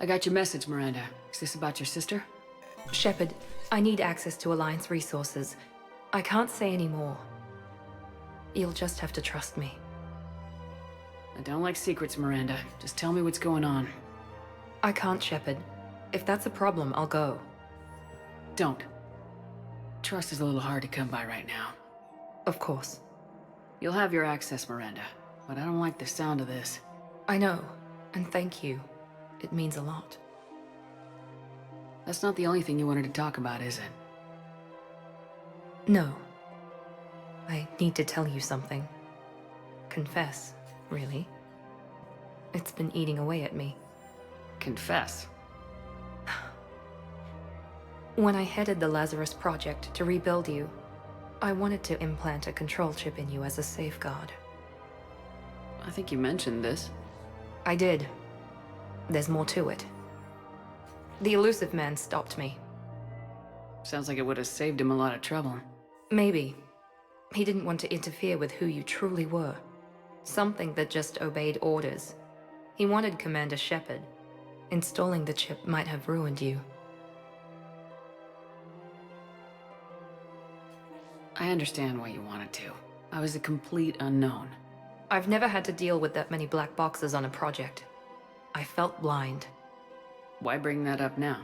I got your message, Miranda. Is this about your sister? Shepard, I need access to Alliance resources. I can't say any more. You'll just have to trust me. I don't like secrets, Miranda. Just tell me what's going on. I can't, Shepard. If that's a problem, I'll go. Don't. Trust is a little hard to come by right now. Of course. You'll have your access, Miranda. But I don't like the sound of this. I know, and thank you. It means a lot. That's not the only thing you wanted to talk about, is it? No. I need to tell you something. Confess, really. It's been eating away at me. Confess. When I headed the Lazarus Project to rebuild you, I wanted to implant a control chip in you as a safeguard. I think you mentioned this. I did. There's more to it. The Illusive Man stopped me. Sounds like it would have saved him a lot of trouble. Maybe. He didn't want to interfere with who you truly were. Something that just obeyed orders. He wanted Commander Shepard. Installing the chip might have ruined you. I understand why you wanted to. I was a complete unknown. I've never had to deal with that many black boxes on a project. I felt blind. Why bring that up now?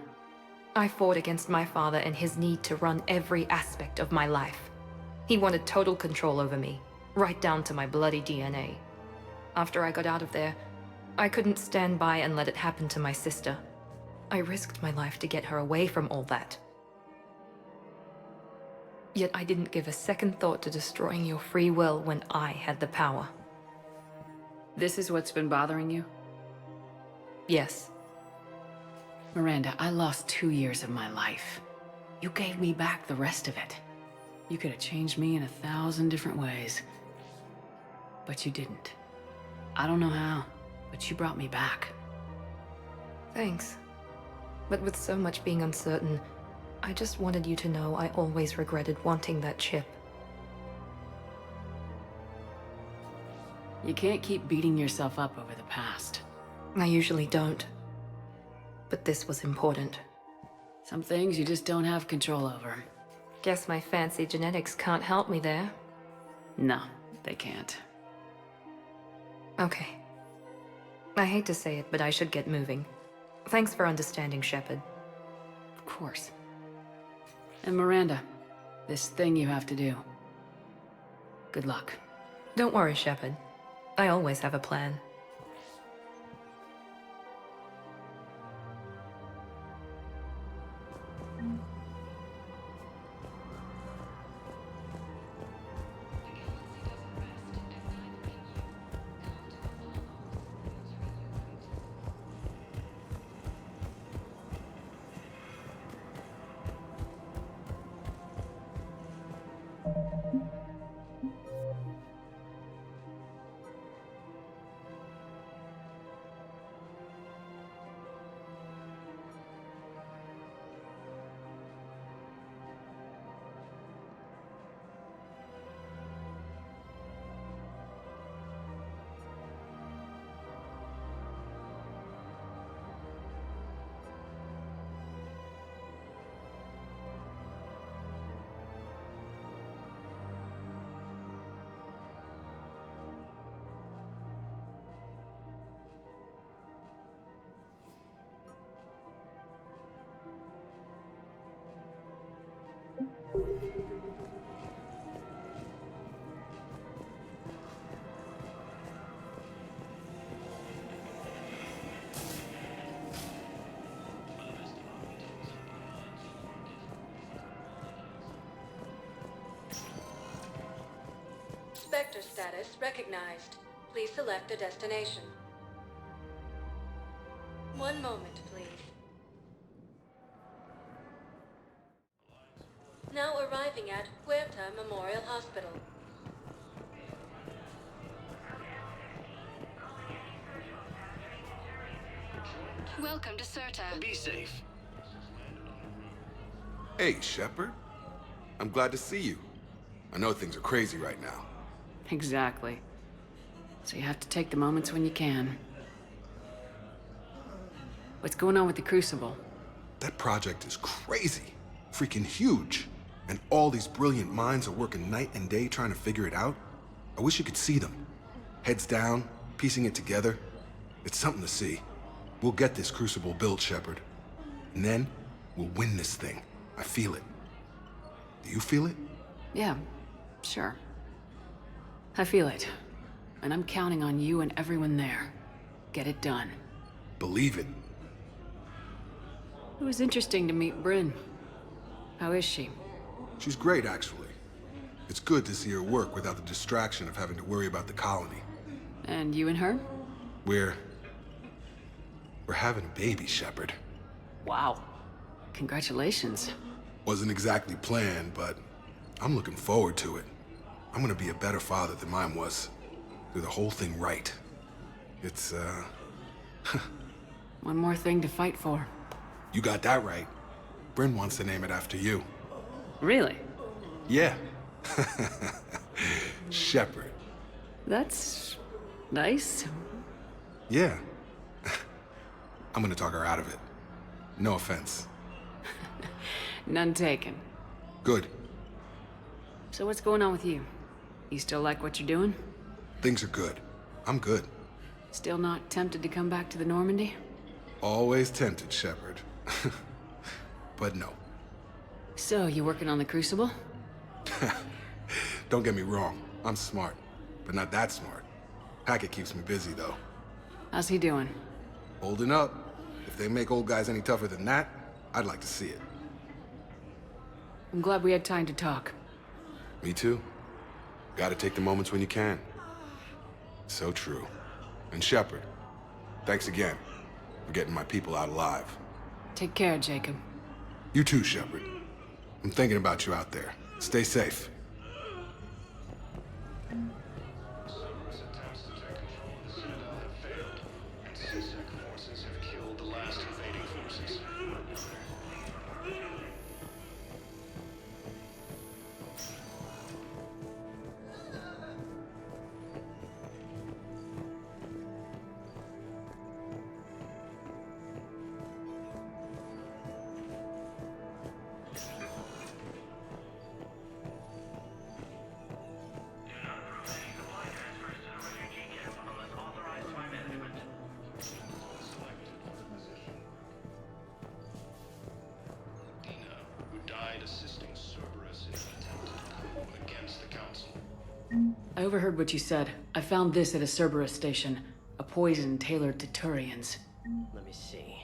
I fought against my father and his need to run every aspect of my life. He wanted total control over me, right down to my bloody DNA. After I got out of there, I couldn't stand by and let it happen to my sister. I risked my life to get her away from all that. Yet I didn't give a second thought to destroying your free will when I had the power. This is what's been bothering you? Yes. Miranda, I lost 2 years of my life. You gave me back the rest of it. You could have changed me in 1,000 different ways. But you didn't. I don't know how, but you brought me back. Thanks. But with so much being uncertain, I just wanted you to know I always regretted wanting that chip. You can't keep beating yourself up over the past. I usually don't. But this was important. Some things you just don't have control over. Guess my fancy genetics can't help me there. No, they can't. Okay. I hate to say it, but I should get moving. Thanks for understanding, Shepard. Of course. And Miranda, this thing you have to do. Good luck. Don't worry, Shepard. I always have a plan. Spectre status recognized. Please select a destination. One moment, please. Now arriving at Huerta Memorial Hospital. Welcome to Certa. Be safe. Hey, Shepard. I'm glad to see you. I know things are crazy right now. Exactly. So you have to take the moments when you can. What's going on with the Crucible? That project is crazy. Freaking huge. And all these brilliant minds are working night and day trying to figure it out. I wish you could see them. Heads down, piecing it together. It's something to see. We'll get this Crucible built, Shepard. And then, we'll win this thing. I feel it. Do you feel it? Yeah, sure. I feel it. And I'm counting on you and everyone there. Get it done. Believe it. It was interesting to meet Bryn. How is she? She's great, actually. It's good to see her work without the distraction of having to worry about the colony. And you and her? We're having a baby, Shepard. Wow. Congratulations. Wasn't exactly planned, but I'm looking forward to it. I'm gonna be a better father than mine was. Do the whole thing right. It's, One more thing to fight for. You got that right. Bryn wants to name it after you. Really? Yeah. Shepard. That's nice. Yeah. I'm gonna talk her out of it. No offense. None taken. Good. So what's going on with you? You still like what you're doing? Things are good. I'm good. Still not tempted to come back to the Normandy? Always tempted, Shepard. But no. So, you working on the Crucible? Don't get me wrong. I'm smart. But not that smart. Hackett keeps me busy, though. How's he doing? Holding up. If they make old guys any tougher than that, I'd like to see it. I'm glad we had time to talk. Me too. Gotta take the moments when you can. So true. And Shepard, thanks again for getting my people out alive. Take care, Jacob. You too, Shepard. I'm thinking about you out there. Stay safe. Cerberus attempts to take control of the Citadel have failed, and CSEC forces have killed the last invading forces. Assisting Cerberus in an attempted coup against the Council. I overheard what you said. I found this at a Cerberus station. A poison tailored to Turians. Let me see.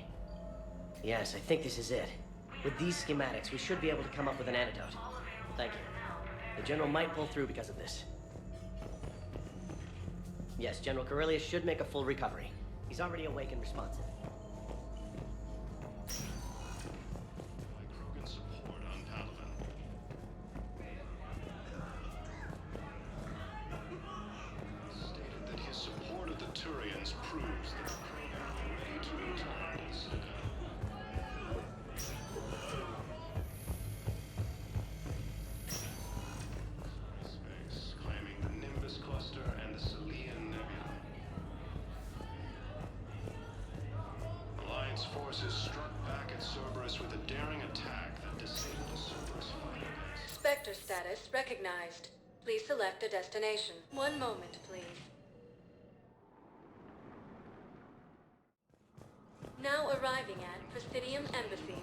Yes, I think this is it. With these schematics, we should be able to come up with an antidote. Thank you. The General might pull through because of this. Yes, General Corellius should make a full recovery. He's already awake and responsive. Krogan support on Palaven. Stated that his support of the Turians proves that the Krogan are ready to return to the Citadel. Space, claiming the Nimbus cluster and the Selian Nebula. Alliance forces struck back at Cerberus with a daring attack that disabled a Cerberus fighter base. Spectre status recognized. Please select a destination. One moment, please. Now arriving at Presidium Embassy.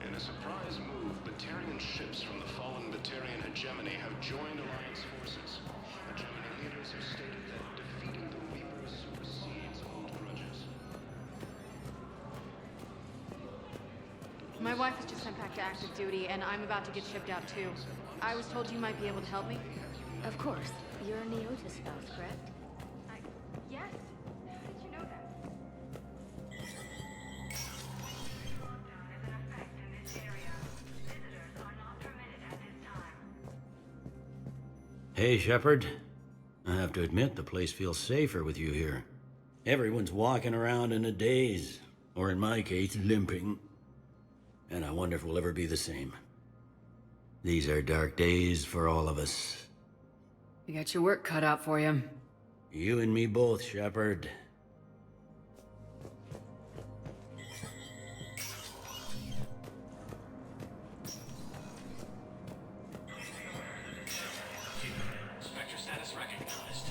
In a surprise move, Batarian ships from the fallen Batarian hegemony have joined Alliance forces. Hegemony leaders have stated that defeating the Reapers supersedes old grudges. My wife was just sent back to active duty, and I'm about to get shipped out too. I was told you might be able to help me. Of course. You're a Neotis spouse, correct? Yes. How did you know that? Hey, Shepard. I have to admit, the place feels safer with you here. Everyone's walking around in a daze, or in my case, limping. And I wonder if we'll ever be the same. These are dark days for all of us. You got your work cut out for you. You and me both, Shepard. Spectre status recognized.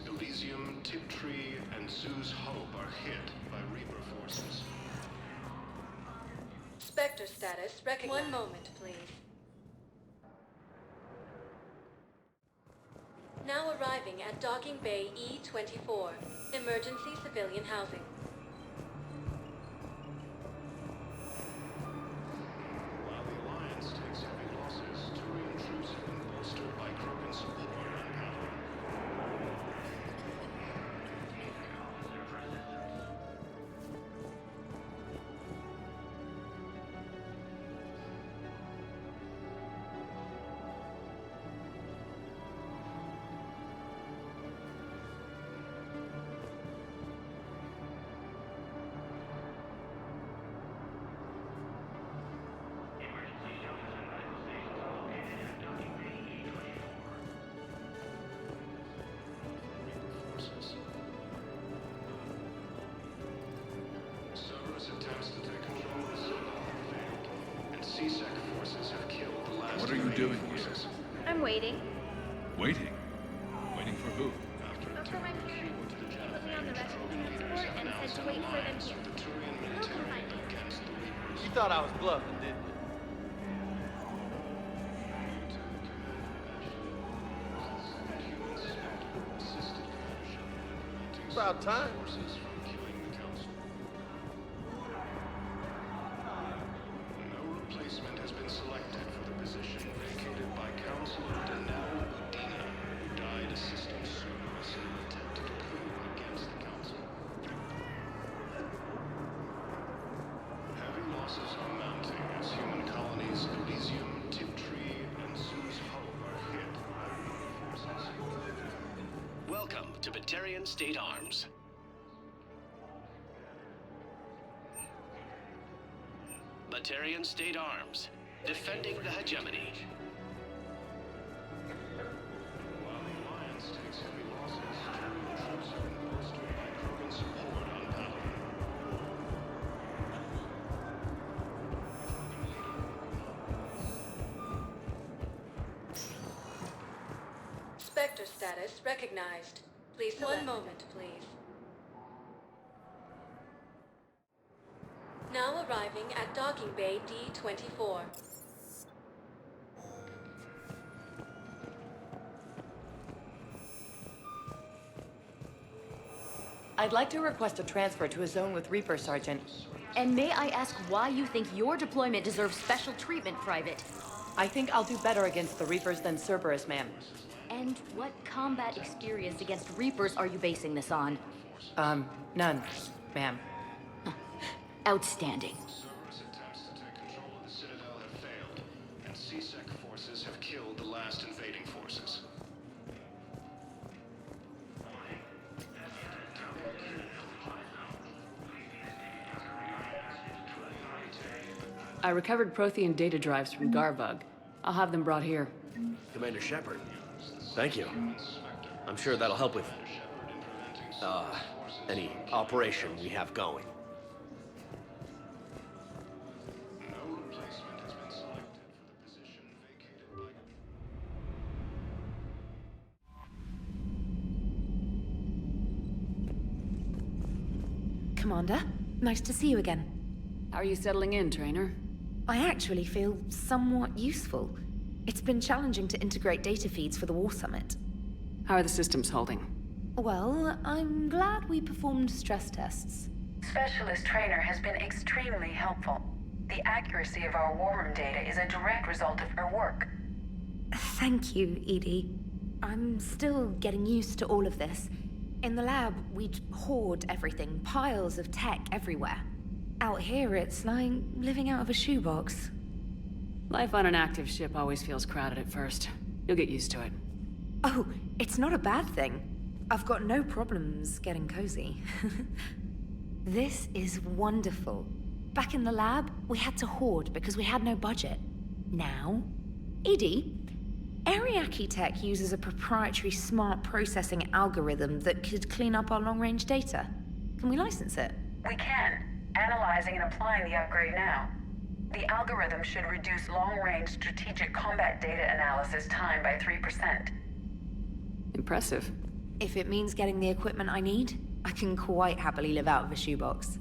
Elysium, Tiptree, and Sue's Hope are hit by Reaper forces. Spectre status recognized. One moment, please. Now arriving at Docking Bay E-24, emergency civilian housing. While the Alliance takes heavy losses, Turian troops have been bolstered by Krogan support on Palawan. Cerberus attempts to take control of the Citadel have failed, and CSEC forces have killed the last What are you doing here? forces. I'm waiting. Waiting? Waiting for who? After For my attempting to parents. thwart the They put me on the Genophage, rescue Krogan leaders transport have and announced said an to wait for them alliance here. with the Turian They'll military find me. against the Reapers. You thought I was bluffing, didn't you? About time. Forces from killing the Council. No replacement has been selected for the position vacated by Councilor Danelle Udina, who died assisting Cerberus in an attempted coup against the Council. Heavy losses are mounting as human colonies Elysium, Tiptree, and Sue's Hope are hit by Reaper forces. Welcome to Batarian State Arms. Batarian State Arms, defending the hegemony. While the Alliance takes heavy losses, Turian troops have been bolstered by Krogan support on Palawan. Spectre status recognized. Please select. One moment, please. Now arriving at Docking Bay D-24. I'd like to request a transfer to a zone with Reaper, Sergeant. And may I ask why you think your deployment deserves special treatment, Private? I think I'll do better against the Reapers than Cerberus, ma'am. And what combat experience against Reapers are you basing this on? None, ma'am. Outstanding. Cerberus attempts to take control of the Citadel have failed, and CSEC forces have killed the last invading forces. I recovered Prothean data drives from Garbug. I'll have them brought here. Commander Shepard, thank you. I'm sure that'll help with, any operation we have going. No replacement has been selected for the position vacated by... Commander. Nice to see you again. How are you settling in, Trainer? I actually feel somewhat useful. It's been challenging to integrate data feeds for the War Summit. How are the systems holding? Well, I'm glad we performed stress tests. Specialist Trainer has been extremely helpful. The accuracy of our war room data is a direct result of her work. Thank you, Edie. I'm still getting used to all of this. In the lab, we'd hoard everything, piles of tech everywhere. Out here, it's like living out of a shoebox. Life on an active ship always feels crowded at first. You'll get used to it. Oh, it's not a bad thing. I've got no problems getting cozy. This is wonderful. Back in the lab, we had to hoard because we had no budget. Now, Edie, Ariake Tech uses a proprietary smart processing algorithm that could clean up our long-range data. Can we license it? We can. Analyzing and applying the upgrade now. The algorithm should reduce long-range strategic combat data analysis time by 3%. Impressive. If it means getting the equipment I need, I can quite happily live out of a shoebox.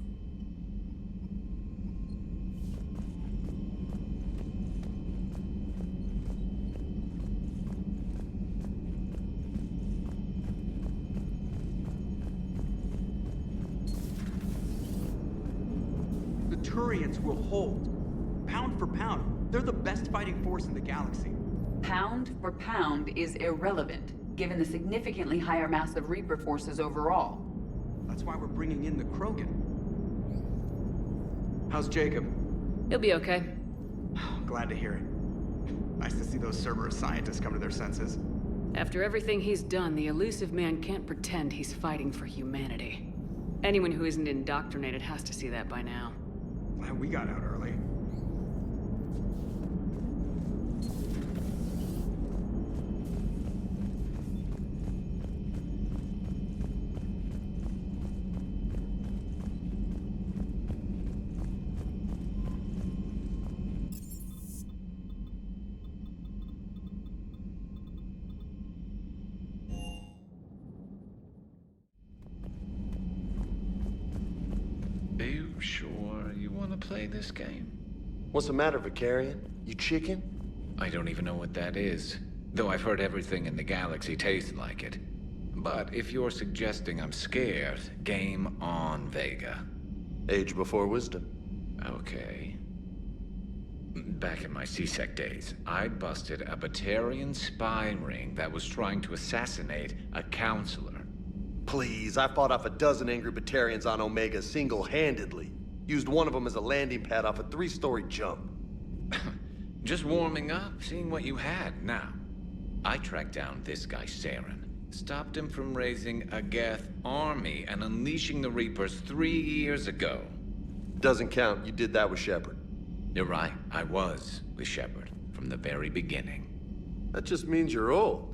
The Turians will hold. Pound for pound, they're the best fighting force in the galaxy. Pound for pound is irrelevant, given the significantly higher mass of Reaper forces overall. That's why we're bringing in the Krogan. How's Jacob? He'll be okay. Glad to hear it. Nice to see those Cerberus scientists come to their senses. After everything he's done, the Illusive Man can't pretend he's fighting for humanity. Anyone who isn't indoctrinated has to see that by now. Glad we got out early. Are you sure you want to play this game? What's the matter, Vicarian? You chicken? I don't even know what that is, though I've heard everything in the galaxy tastes like it. But if you're suggesting I'm scared, game on, Vega. Age before wisdom. Okay. Back in my C-Sec days, I'd busted a Batarian spy ring that was trying to assassinate a counselor. Please, I fought off a dozen angry Batarians on Omega single-handedly. Used one of them as a landing pad off a 3-story jump. Just warming up, seeing what you had. Now, I tracked down this guy, Saren. Stopped him from raising a Geth army and unleashing the Reapers 3 years ago. Doesn't count. You did that with Shepard. You're right. I was with Shepard from the very beginning. That just means you're old.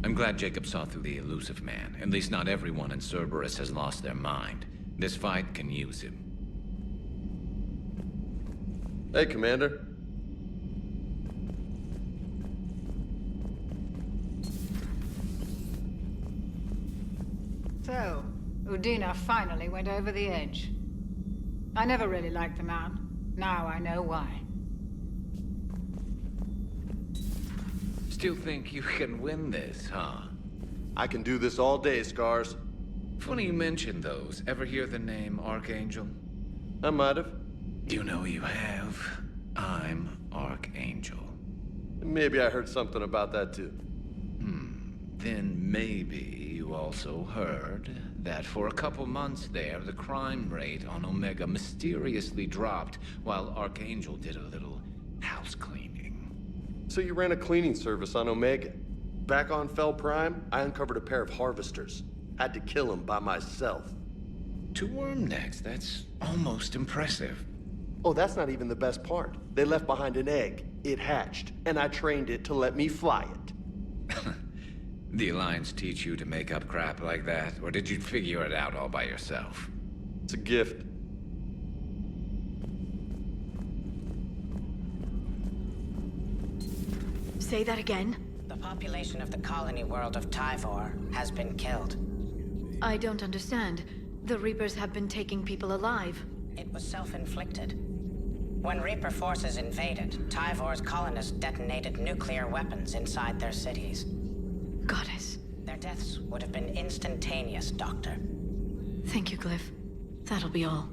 I'm glad Jacob saw through the Illusive Man. At least not everyone in Cerberus has lost their mind. This fight can use him. Hey, Commander. So, Udina finally went over the edge. I never really liked the man. Now I know why. Still think you can win this, huh? I can do this all day, Scars. Funny you mention those. Ever hear the name Archangel? I might have. You know you have. I'm Archangel. Maybe I heard something about that too. Then maybe you also heard that for a couple months there, the crime rate on Omega mysteriously dropped while Archangel did a little house cleaning. So you ran a cleaning service on Omega. Back on Fel Prime, I uncovered a pair of harvesters. Had to kill them by myself. 2 worm necks, that's almost impressive. Oh, that's not even the best part. They left behind an egg. It hatched, and I trained it to let me fly it. The Alliance teach you to make up crap like that, or did you figure it out all by yourself? It's a gift. Say that again. The population of the colony world of Tyvor has been killed. I don't understand. The Reapers have been taking people alive. It was self-inflicted. When Reaper forces invaded, Tyvor's colonists detonated nuclear weapons inside their cities. Goddess. Their deaths would have been instantaneous, Doctor. Thank you, Glyph. That'll be all.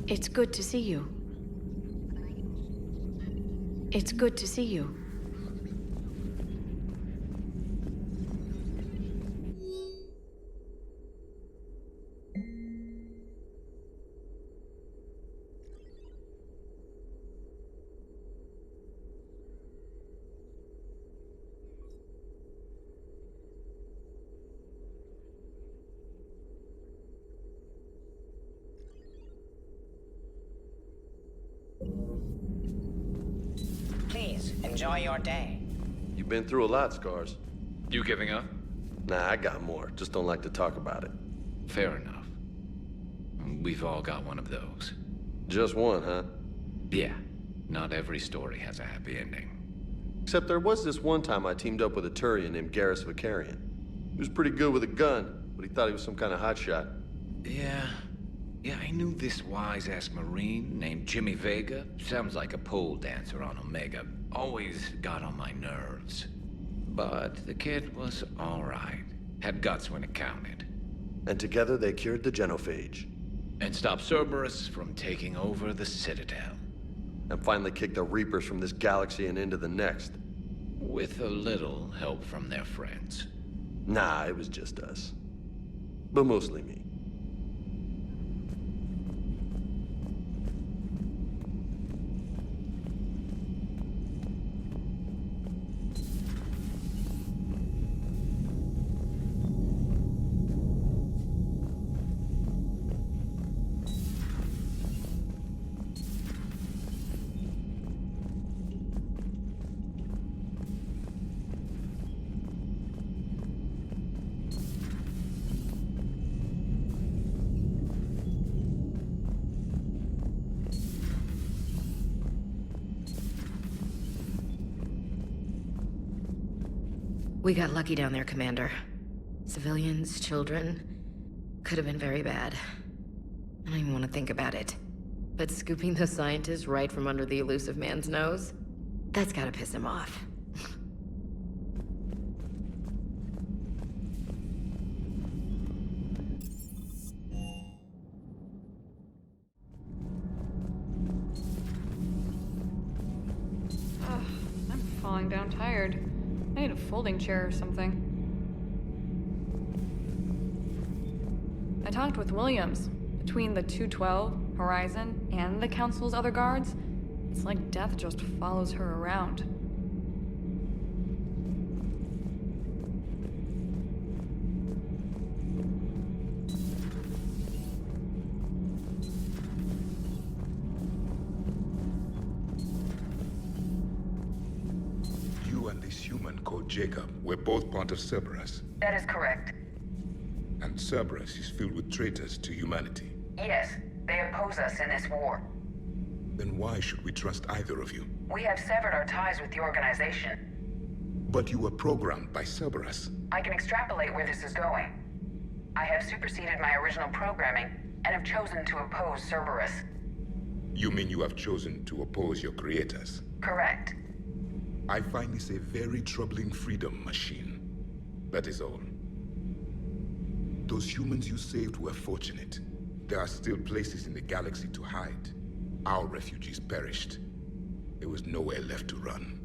It's good to see you. It's good to see you. Please, enjoy your day. You've been through a lot, Scars. You giving up? Nah, I got more. Just don't like to talk about it. Fair enough. We've all got one of those. Just one, huh? Yeah. Not every story has a happy ending. Except there was this one time I teamed up with a Turian named Garrus Vakarian. He was pretty good with a gun, but he thought he was some kind of hotshot. Yeah, I knew this wise-ass Marine named Jimmy Vega. Sounds like a pole dancer on Omega. Always got on my nerves. But the kid was all right. Had guts when it counted. And together they cured the Genophage. And stopped Cerberus from taking over the Citadel. And finally kicked the Reapers from this galaxy and into the next. With a little help from their friends. Nah, it was just us. But mostly me. We got lucky down there, Commander. Civilians, children. Could have been very bad. I don't even want to think about it. But scooping those scientists right from under the elusive man's nose? That's gotta piss him off. I'm falling down tired. I need a folding chair or something. I talked with Williams. Between the 212, Horizon, and the Council's other guards, it's like death just follows her around. You and this human called Jacob were both part of Cerberus. That is correct. And Cerberus is filled with traitors to humanity. Yes, they oppose us in this war. Then why should we trust either of you? We have severed our ties with the organization. But you were programmed by Cerberus. I can extrapolate where this is going. I have superseded my original programming and have chosen to oppose Cerberus. You mean you have chosen to oppose your creators? Correct. I find this a very troubling freedom machine. That is all. Those humans you saved were fortunate. There are still places in the galaxy to hide. Our refugees perished. There was nowhere left to run.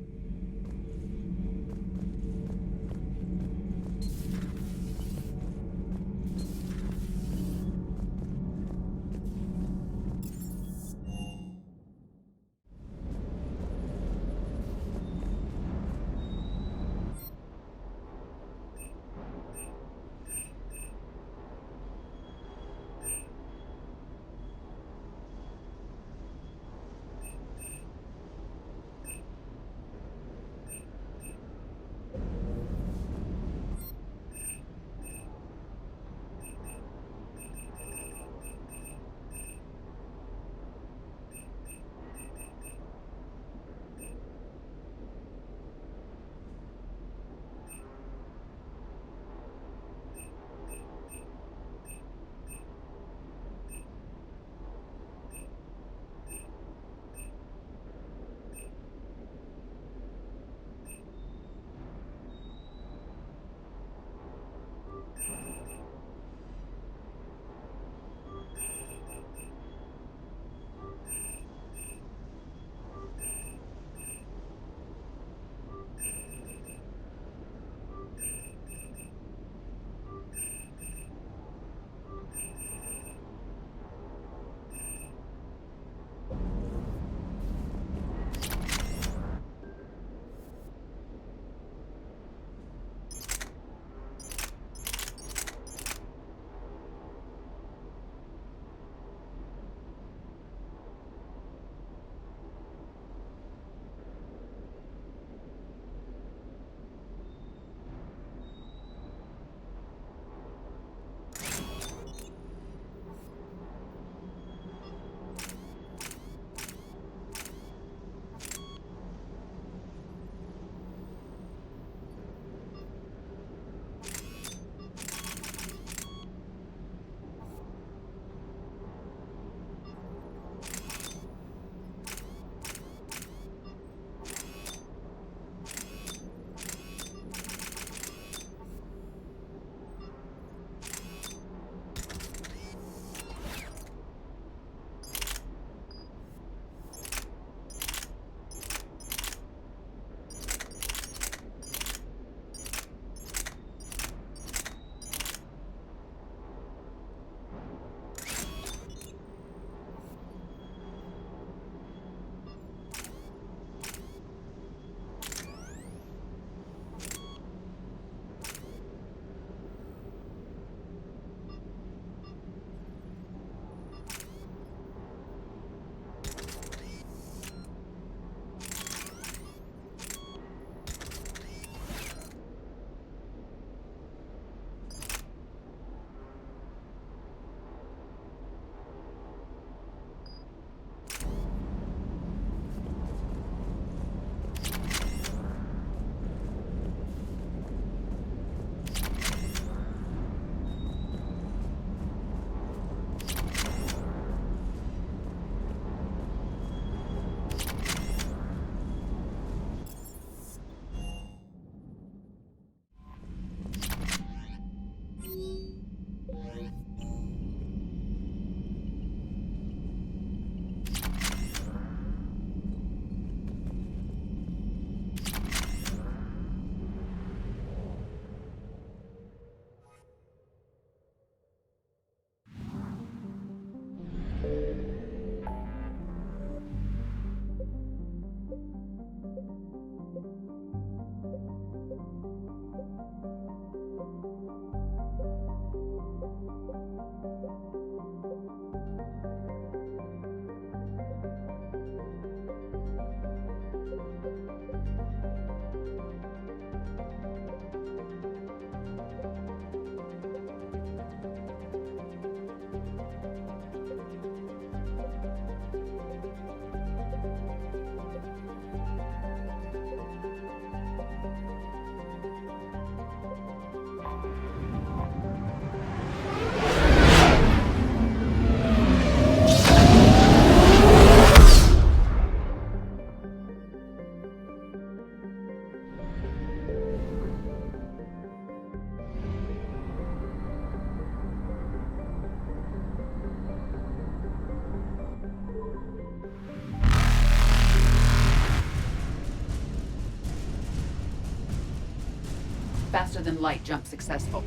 Faster than light jump successful.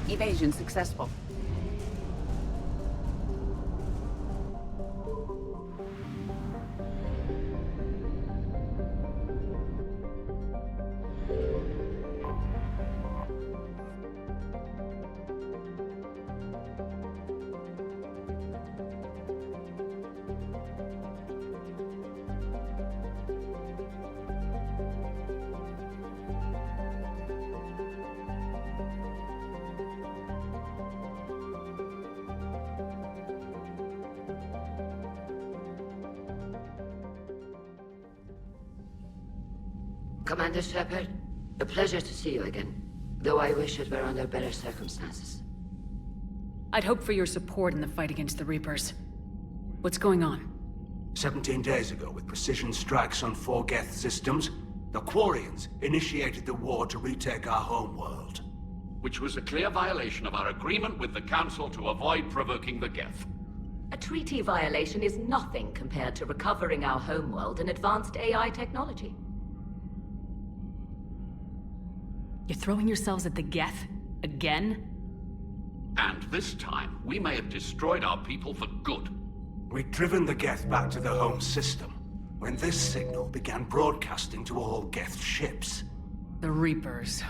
Evasion successful. Commander Shepard, a pleasure to see you again, though I wish it were under better circumstances. I'd hoped for your support in the fight against the Reapers. What's going on? 17 days ago, with precision strikes on 4 Geth systems, the Quarians initiated the war to retake our homeworld. Which was a clear violation of our agreement with the Council to avoid provoking the Geth. A treaty violation is nothing compared to recovering our homeworld and advanced AI technology. You're throwing yourselves at the Geth? Again? And this time, we may have destroyed our people for good. We'd driven the Geth back to the home system, when this signal began broadcasting to all Geth ships. The Reapers.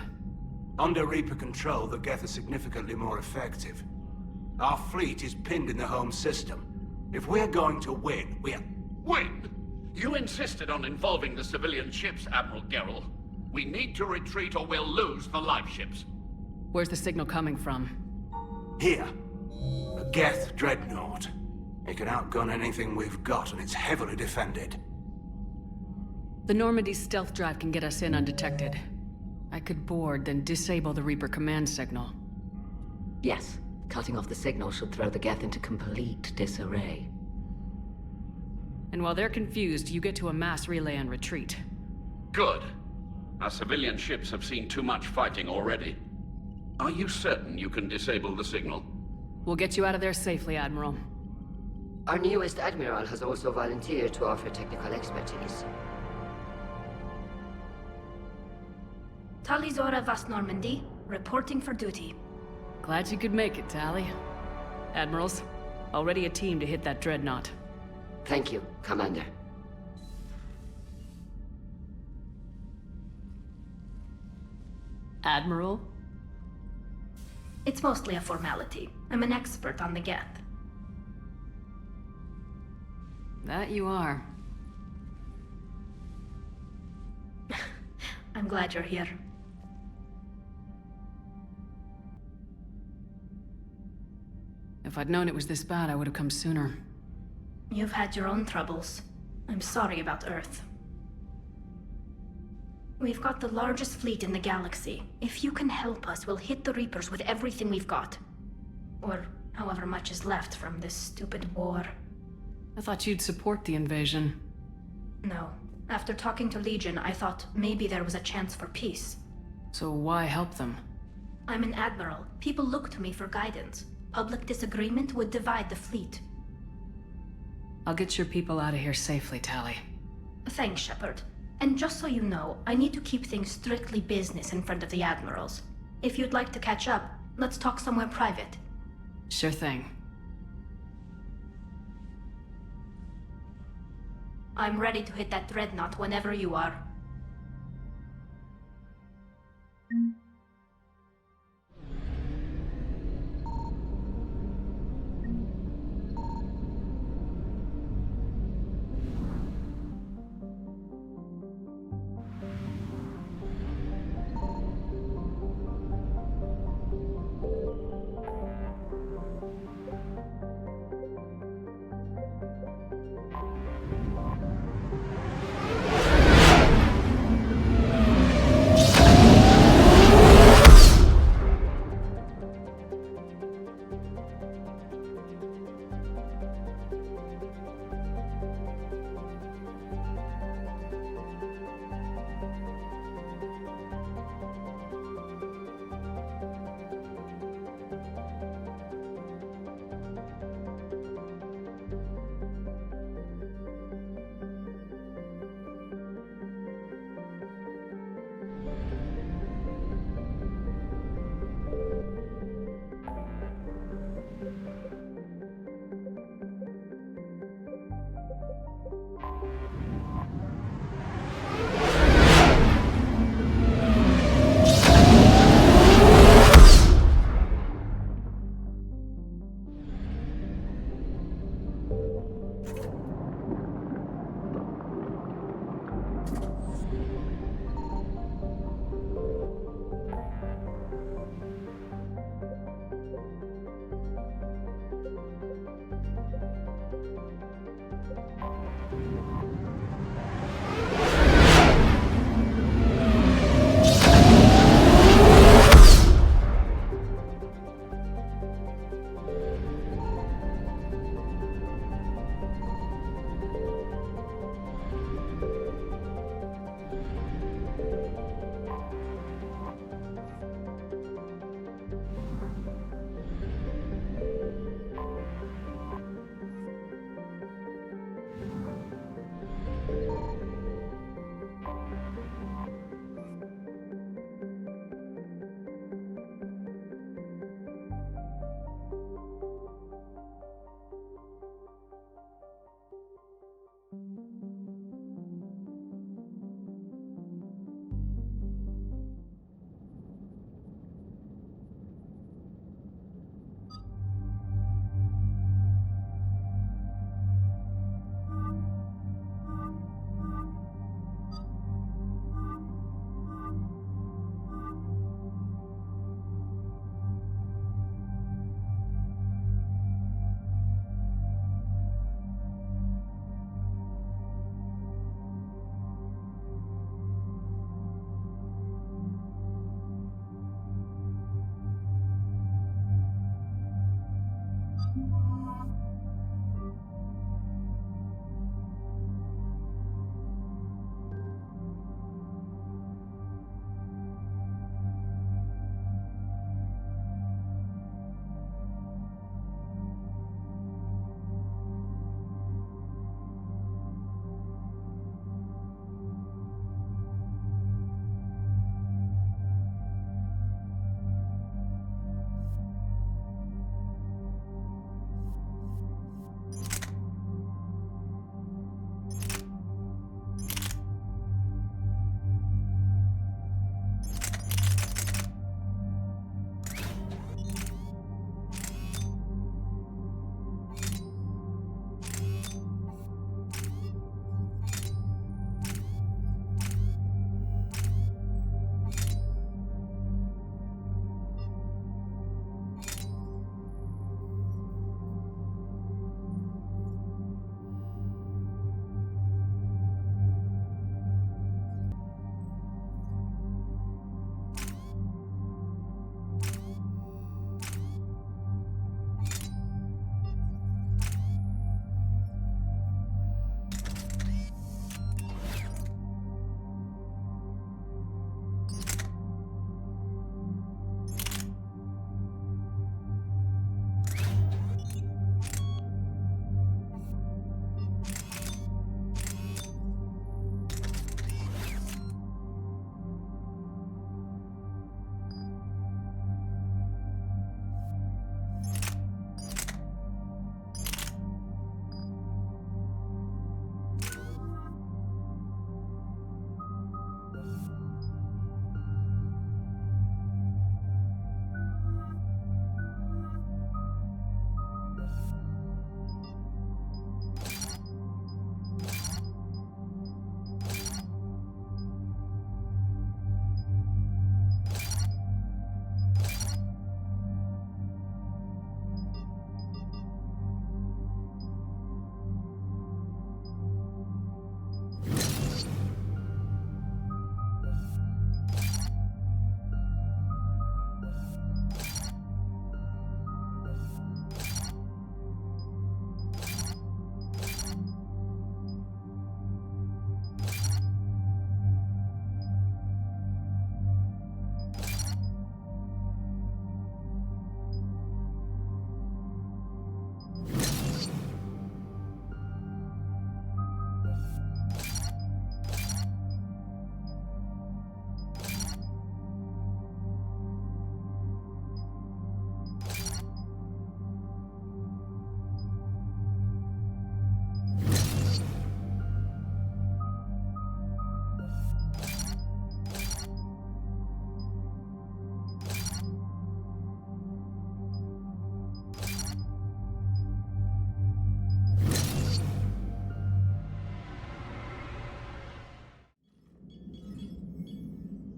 Under Reaper control, the Geth are significantly more effective. Our fleet is pinned in the home system. If we're going to win, Win? You insisted on involving the civilian ships, Admiral Gerrel. We need to retreat or we'll lose the live ships. Where's the signal coming from? Here. A Geth dreadnought. It can outgun anything we've got, and it's heavily defended. The Normandy stealth drive can get us in undetected. I could board, then disable the Reaper command signal. Yes, cutting off the signal should throw the Geth into complete disarray. And while they're confused, you get to a mass relay and retreat. Good. Our civilian ships have seen too much fighting already. Are you certain you can disable the signal? We'll get you out of there safely, Admiral. Our newest Admiral has also volunteered to offer technical expertise. Talizora Vast Normandy, reporting for duty. Glad you could make it, Tali. Admirals, already a team to hit that dreadnought. Thank you, Commander. Admiral? It's mostly a formality. I'm an expert on the Geth. That you are. I'm glad you're here. If I'd known it was this bad, I would have come sooner. You've had your own troubles. I'm sorry about Earth. We've got the largest fleet in the galaxy. If you can help us, we'll hit the Reapers with everything we've got. Or however much is left from this stupid war. I thought you'd support the invasion. No. After talking to Legion, I thought maybe there was a chance for peace. So why help them? I'm an admiral. People look to me for guidance. Public disagreement would divide the fleet. I'll get your people out of here safely, Tali. Thanks, Shepard. And just so you know, I need to keep things strictly business in front of the admirals. If you'd like to catch up, let's talk somewhere private. Sure thing. I'm ready to hit that dreadnought whenever you are.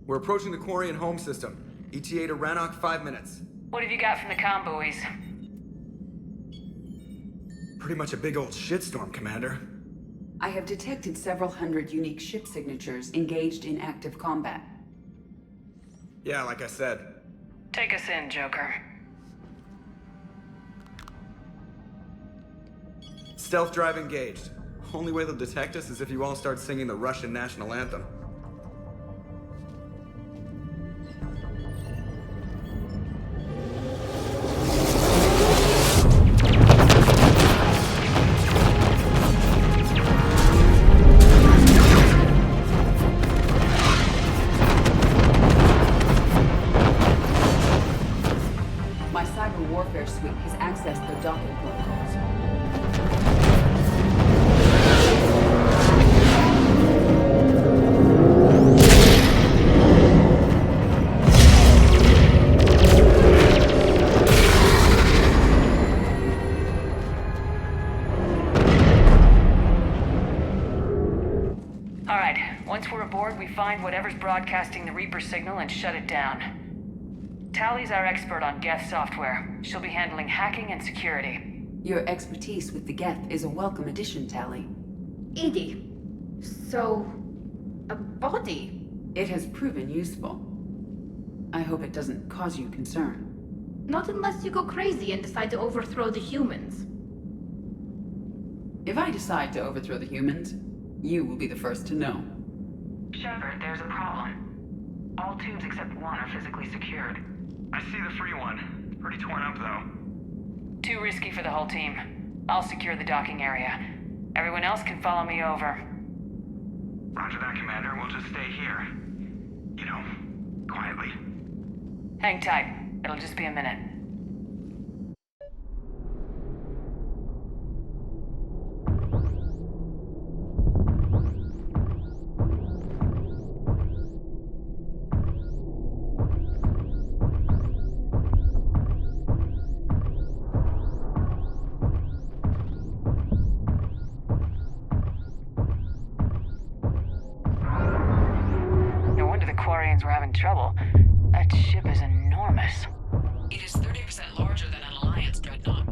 We're approaching the Quarian home system. ETA to Rannoch, 5 minutes. What have you got from the comm buoys? Pretty much a big old shitstorm, Commander. I have detected several hundred unique ship signatures engaged in active combat. Yeah, like I said. Take us in, Joker. Stealth drive engaged. Only way they'll detect us is if you all start singing the Russian national anthem. My cyber warfare suite has accessed the docking protocols. All right, once we're aboard, we find whatever's broadcasting the Reaper signal and shut it down. Tally's our expert on Geth software. She'll be handling hacking and security. Your expertise with the Geth is a welcome addition, Tally. Edie, so... a body? It has proven useful. I hope it doesn't cause you concern. Not unless you go crazy and decide to overthrow the humans. If I decide to overthrow the humans, you will be the first to know. Shepard, there's a problem. All tubes except one are physically secured. I see the free one. It's pretty torn up, though. Too risky for the whole team. I'll secure the docking area. Everyone else can follow me over. Roger that, Commander. We'll just stay here. You know, quietly. Hang tight. It'll just be a minute. We're having trouble. That ship is enormous. It is 30% larger than an Alliance dreadnought.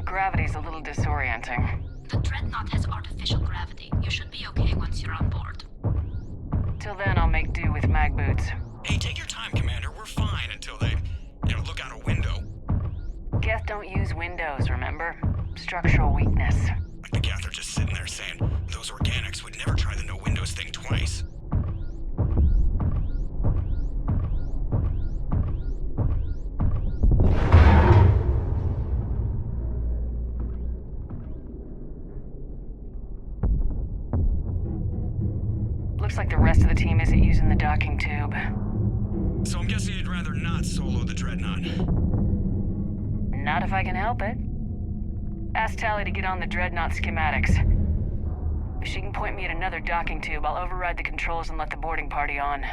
Gravity's a little disorienting. The Dreadnought has artificial gravity. You should be okay once you're on board. Till then, I'll make do with mag boots. Hey, take your time, Commander. We're fine until they, look out a window. Geth don't use windows, remember? Structural weakness. Like the Geth are just sitting there saying, those organics would never try the no windows thing twice. Looks like the rest of the team isn't using the docking tube. So I'm guessing you'd rather not solo the Dreadnought. Not if I can help it. Ask Tally to get on the Dreadnought schematics. If she can point me at another docking tube, I'll override the controls and let the boarding party on.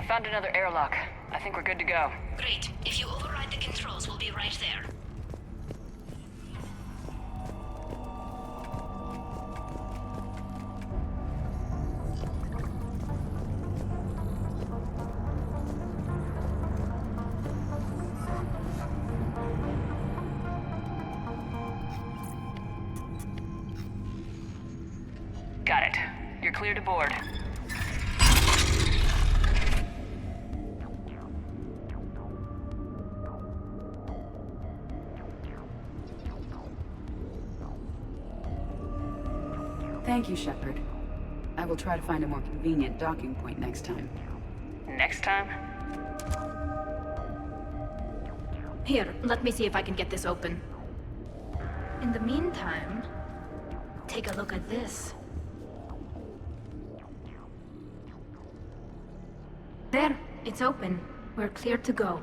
I found another airlock. I think we're good to go. Great. If you override the controls, we'll be right there. Got it. You're clear to board. Thank you, Shepard. I will try to find a more convenient docking point next time. Next time? Here, let me see if I can get this open. In the meantime, take a look at this. There, it's open. We're clear to go.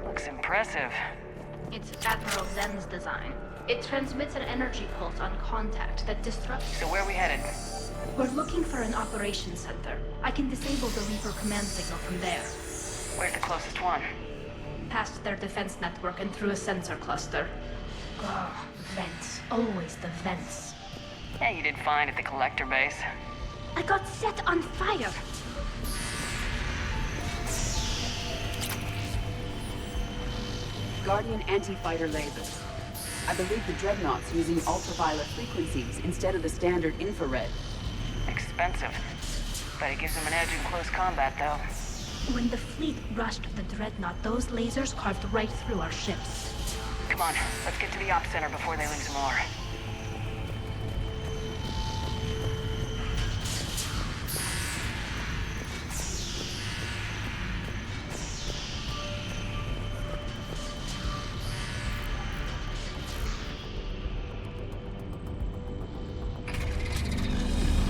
Looks impressive. It's Admiral Zen's design. It transmits an energy pulse on contact that disrupts... So where are we headed? We're looking for an operations center. I can disable the Reaper command signal from there. Where's the closest one? Past their defense network and through a sensor cluster. Oh, vents. Always the vents. Yeah, you did fine at the collector base. I got set on fire! Guardian anti-fighter lasers. I believe the Dreadnought's using ultraviolet frequencies instead of the standard infrared. Expensive. But it gives them an edge in close combat, though. When the fleet rushed the Dreadnought, those lasers carved right through our ships. Come on, let's get to the op center before they lose more.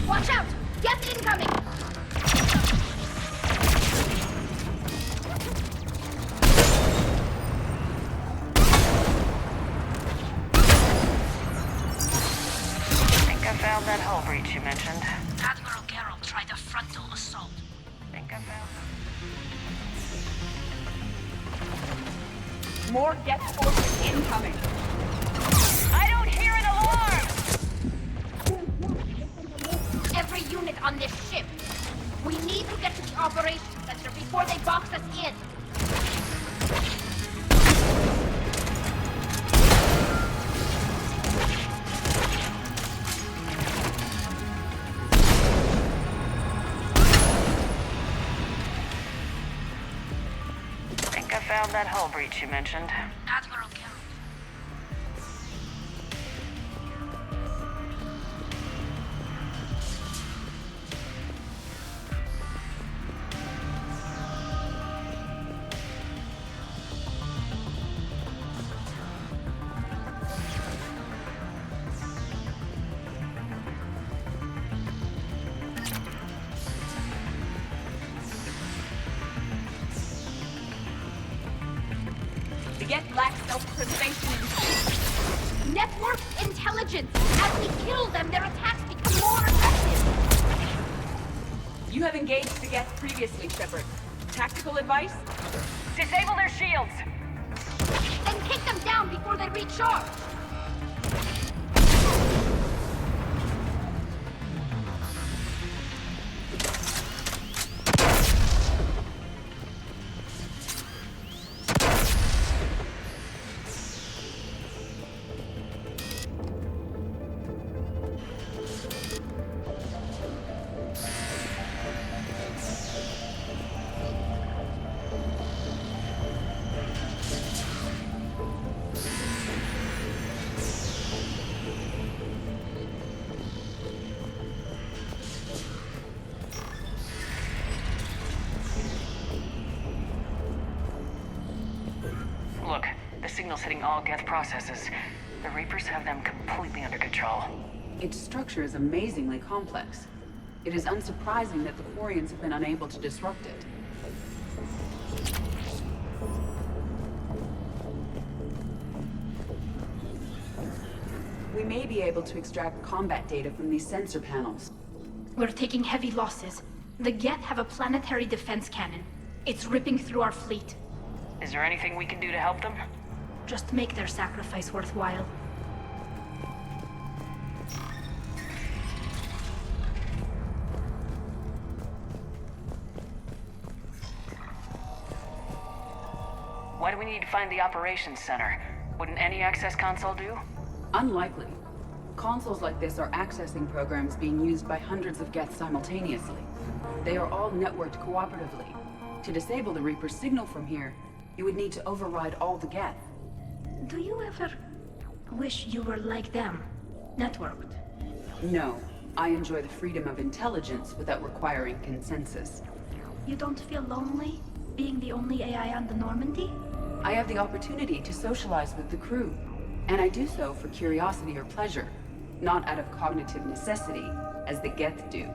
Watch out! Geth incoming! Found that hull breach you mentioned. Admiral Geralt tried a frontal assault. Think I found More Geth forces incoming. I don't hear an alarm! Every unit on this ship. We need to get to the operations center before they box us in. Found that hull breach you mentioned. Admiral Geralt. Geth lack self-preservation. Network intelligence! As we kill them, their attacks become more effective! You have engaged the Geth previously, Shepard. Tactical advice? Disable their shields! Then kick them down before they recharge! Look, the signal's hitting all Geth processes. The Reapers have them completely under control. Its structure is amazingly complex. It is unsurprising that the Quarians have been unable to disrupt it. may be able to extract combat data from these sensor panels. We're taking heavy losses. The Geth have a planetary defense cannon. It's ripping through our fleet. Is there anything we can do to help them? Just make their sacrifice worthwhile. Why do we need to find the operations center? Wouldn't any access console do? Unlikely. Consoles like this are accessing programs being used by hundreds of Geth simultaneously. They are all networked cooperatively. To disable the Reaper signal from here, you would need to override all the Geth. Do you ever wish you were like them? Networked? No. I enjoy the freedom of intelligence without requiring consensus. You don't feel lonely, being the only AI on the Normandy? I have the opportunity to socialize with the crew, and I do so for curiosity or pleasure, not out of cognitive necessity, as the Geth do.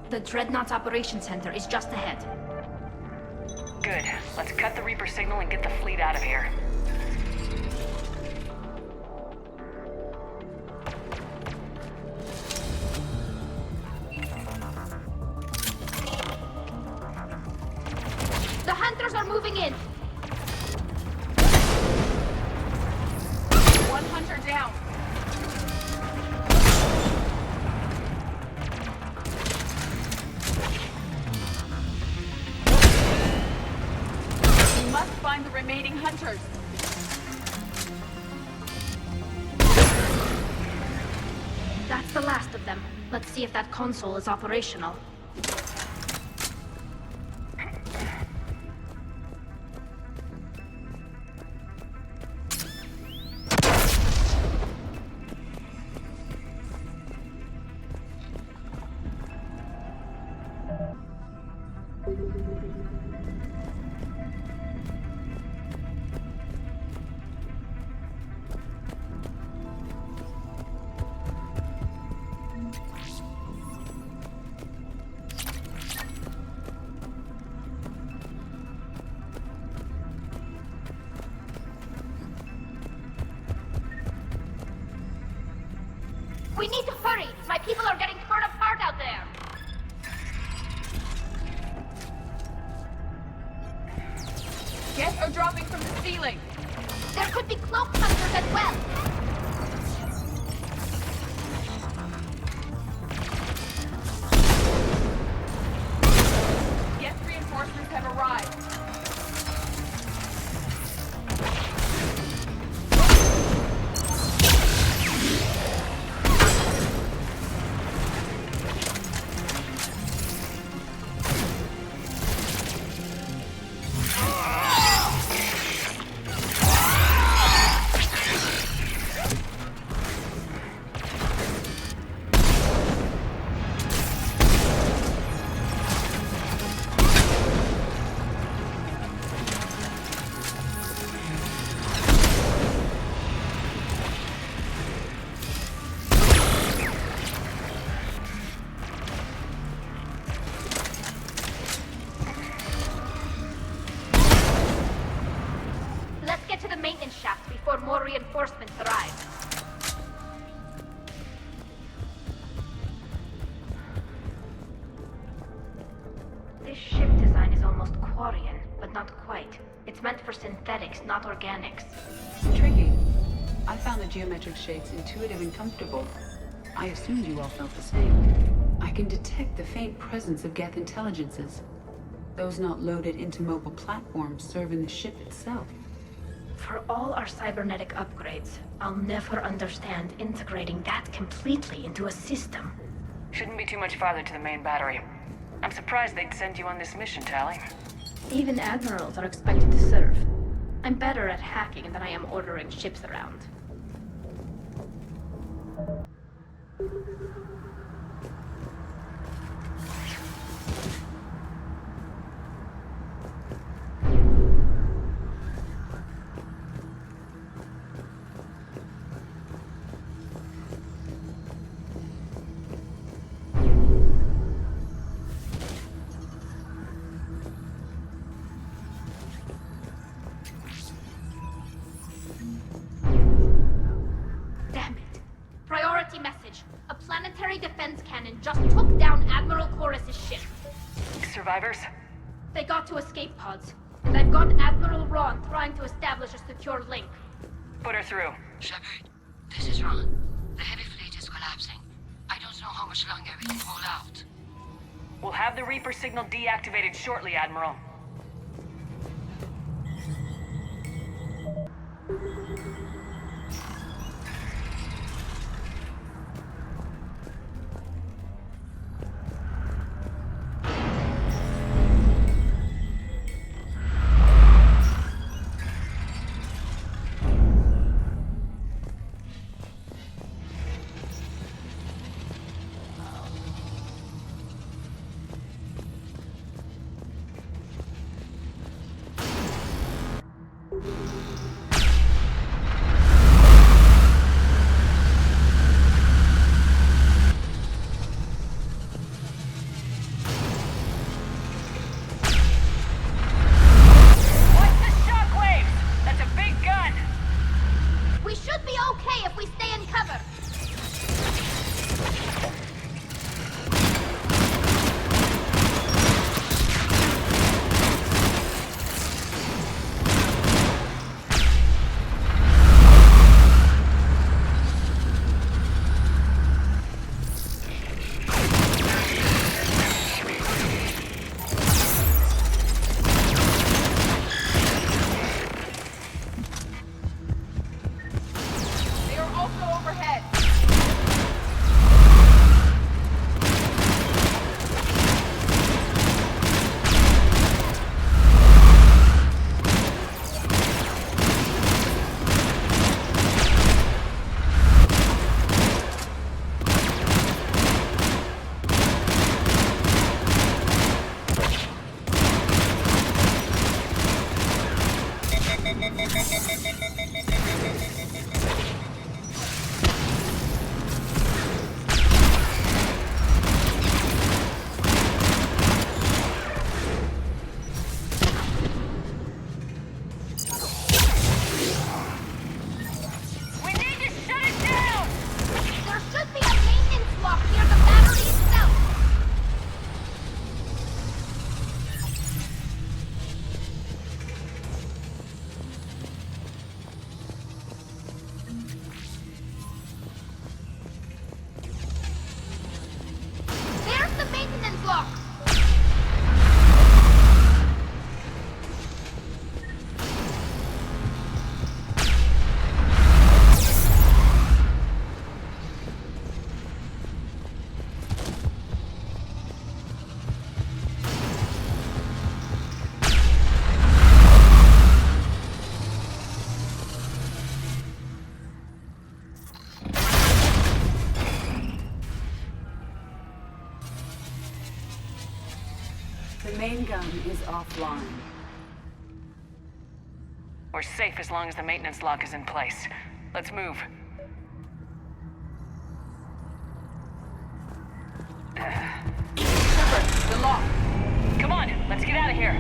The Dreadnought's Operations Center is just ahead. Good. Let's cut the Reaper signal and get the fleet out of here. The Hunters are moving in! 1 hunter down! We must find the remaining hunters. That's the last of them. Let's see if that console is operational. We need to hurry! My people are getting torn apart out there! Geth are dropping from the ceiling! There could be cloak hunters as well! Geth reinforcements have arrived. Let's get to the maintenance shaft before more reinforcements arrive. This ship design is almost Quarian, but not quite. It's meant for synthetics, not organics. Tricky. I found the geometric shapes intuitive and comfortable. I assumed you all felt the same. I can detect the faint presence of Geth intelligences. Those not loaded into mobile platforms serve in the ship itself. For all our cybernetic upgrades, I'll never understand integrating that completely into a system. Shouldn't be too much farther to the main battery. I'm surprised they'd send you on this mission, Tali. Even admirals are expected to serve. I'm better at hacking than I am ordering ships around. just took down Admiral Chorus's ship. Survivors? They got to escape pods, and I've got Admiral Ron trying to establish a secure link. Put her through. Shepard, this is Ron. The heavy fleet is collapsing. I don't know how much longer we can hold out. We'll have the Reaper signal deactivated shortly, Admiral. We should be okay if we stay in cover. They are also overhead. We need to shut it down! There should be a maintenance lock near the battery itself. There's the maintenance lock. The main gun is offline. We're safe as long as the maintenance lock is in place. Let's move. Shepard, the lock! Come on, let's get out of here.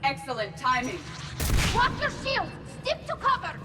Excellent timing. Watch your shield. Stick to cover.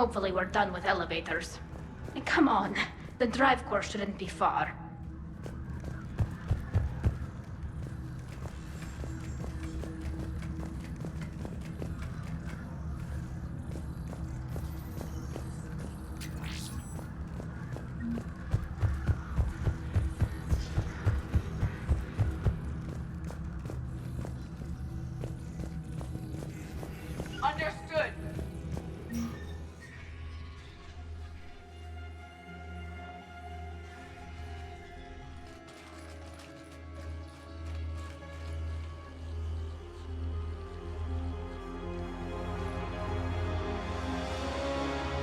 Hopefully we're done with elevators. And come on, the drive course shouldn't be far. Understood.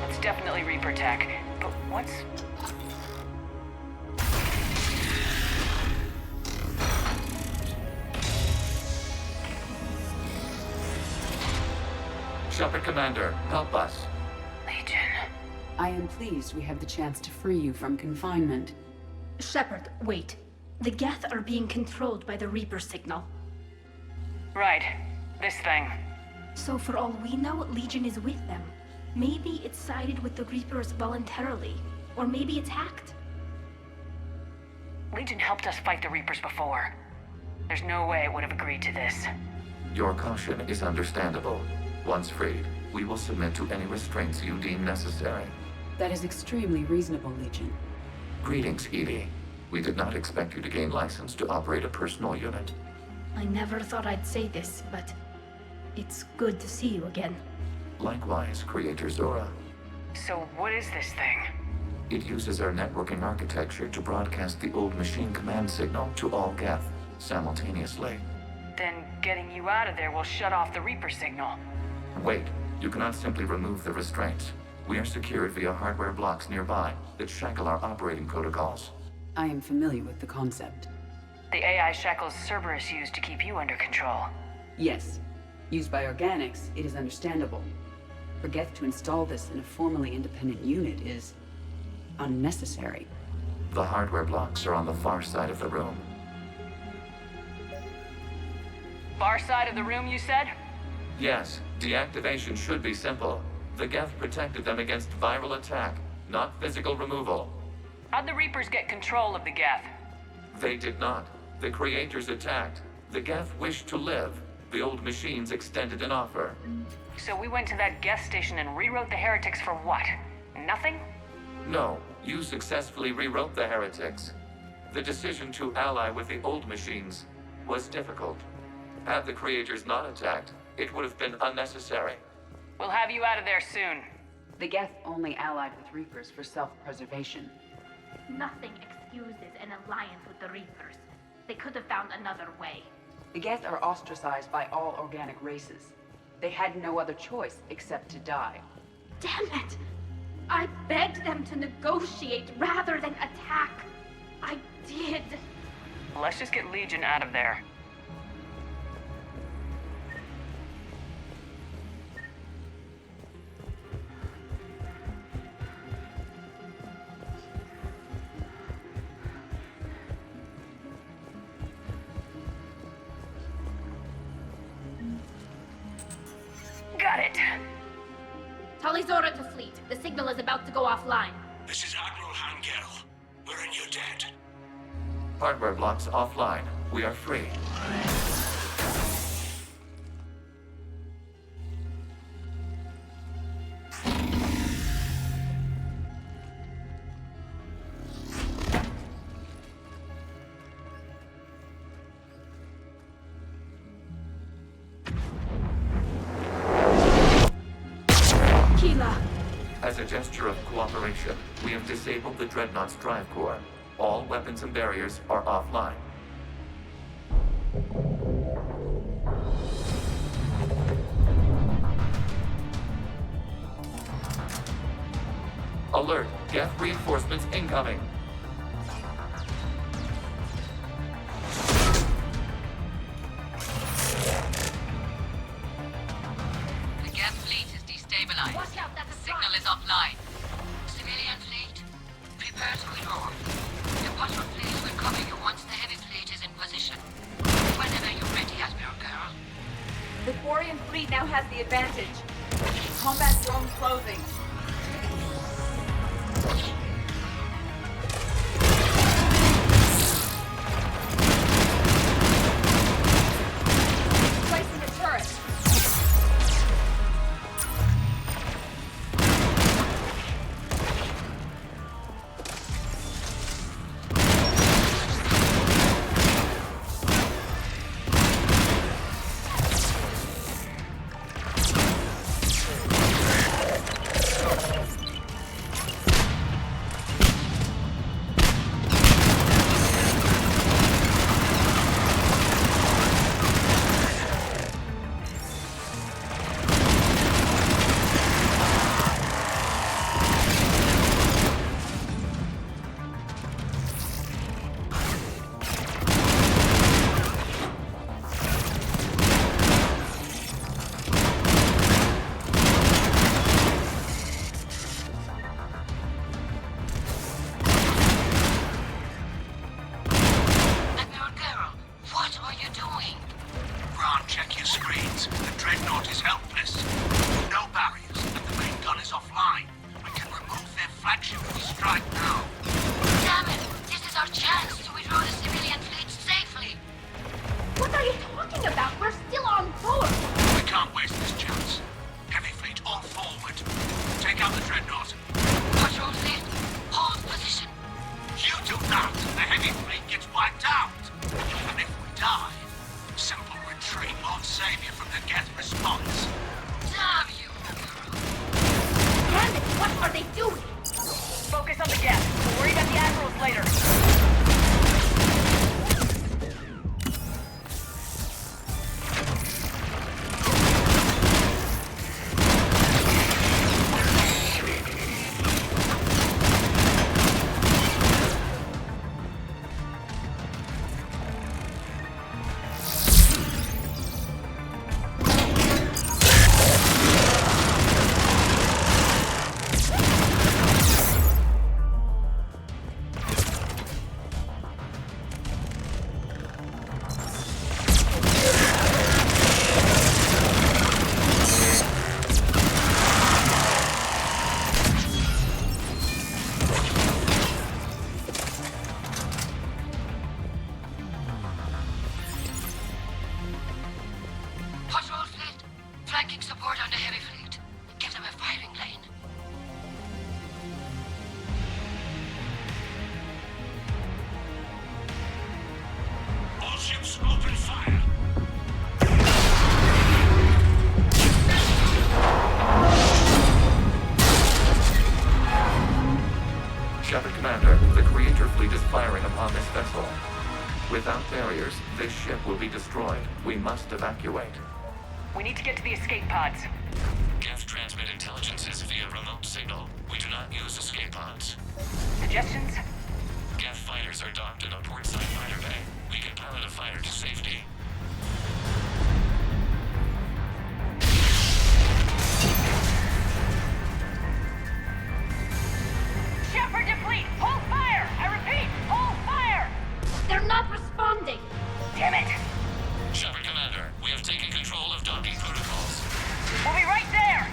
It's definitely Reaper tech, but what's... Shepard Commander, help us. Legion. I am pleased we have the chance to free you from confinement. Shepard, wait. The Geth are being controlled by the Reaper signal. Right. This thing. So for all we know, Legion is with them. Maybe it sided with the Reapers voluntarily. Or maybe it's hacked. Legion helped us fight the Reapers before. There's no way it would have agreed to this. Your caution is understandable. Once freed, we will submit to any restraints you deem necessary. That is extremely reasonable, Legion. Greetings, Edie. We did not expect you to gain license to operate a personal unit. I never thought I'd say this, but it's good to see you again. Likewise, Creator Zora. So what is this thing? It uses our networking architecture to broadcast the old machine command signal to all Geth simultaneously. Then getting you out of there will shut off the Reaper signal. Wait, you cannot simply remove the restraints. We are secured via hardware blocks nearby that shackle our operating protocols. I am familiar with the concept. The AI shackles Cerberus used to keep you under control. Yes. Used by organics, it is understandable. For Geth to install this in a formally independent unit is unnecessary. The hardware blocks are on the far side of the room. Far side of the room, you said? Yes, deactivation should be simple. The Geth protected them against viral attack, not physical removal. How'd the Reapers get control of the Geth? They did not. The Creators attacked. The Geth wished to live. The old machines extended an offer. So we went to that Geth station and rewrote the heretics for what? Nothing? No, you successfully rewrote the heretics. The decision to ally with the old machines was difficult. Had the Creators not attacked, it would have been unnecessary. We'll have you out of there soon. The Geth only allied with Reapers for self-preservation. Nothing excuses an alliance with the Reapers. They could have found another way. The Geth are ostracized by all organic races. They had no other choice except to die. Damn it! I begged them to negotiate rather than attack. I did. Let's just get Legion out of there. Got it. Talizora to fleet. The signal is about to go offline. This is Admiral Hangel. We're in your debt. Hardware blocks offline. We are free. As a gesture of cooperation, we have disabled the Dreadnought's drive core. All weapons and barriers are offline. Alert! Geth reinforcements incoming! The Geth fleet is destabilized. The signal is offline. Civilian fleet, prepare to withdraw. The bottom fleet will cover you once the heavy fleet is in position. Whenever you're ready, Admiral Girl. The Quarian fleet now has the advantage. Combat drone closing. action. We strike now. Damn it! This is our chance to withdraw the civilian fleet safely. What are you talking about? We're still on board. We can't waste this chance. Heavy fleet all forward. Take out the dreadnought. Patrol fleet, hold position. You do that, the heavy fleet gets wiped out. And if we die, simple retreat won't save you from the Geth response. Damn you! Damn it, what are they doing? Focus on the Geth. We'll worry about the admirals later. Patrol fleet, flanking support on the heavy fleet. Give them a firing lane. All ships open fire. Shepard Commander, the Creator fleet is firing upon this vessel. Without barriers, this ship will be destroyed. We must evacuate. We need to get to the escape pods. Geth transmit intelligences via remote signal. We do not use escape pods. Suggestions? Geth fighters are docked in a portside fighter bay. We can pilot a fighter to safety. Shepard to fleet! Hold fire! I repeat, hold fire! They're not responding. Damn it! Shepard Commander, we have taken control of docking protocols. We'll be right there!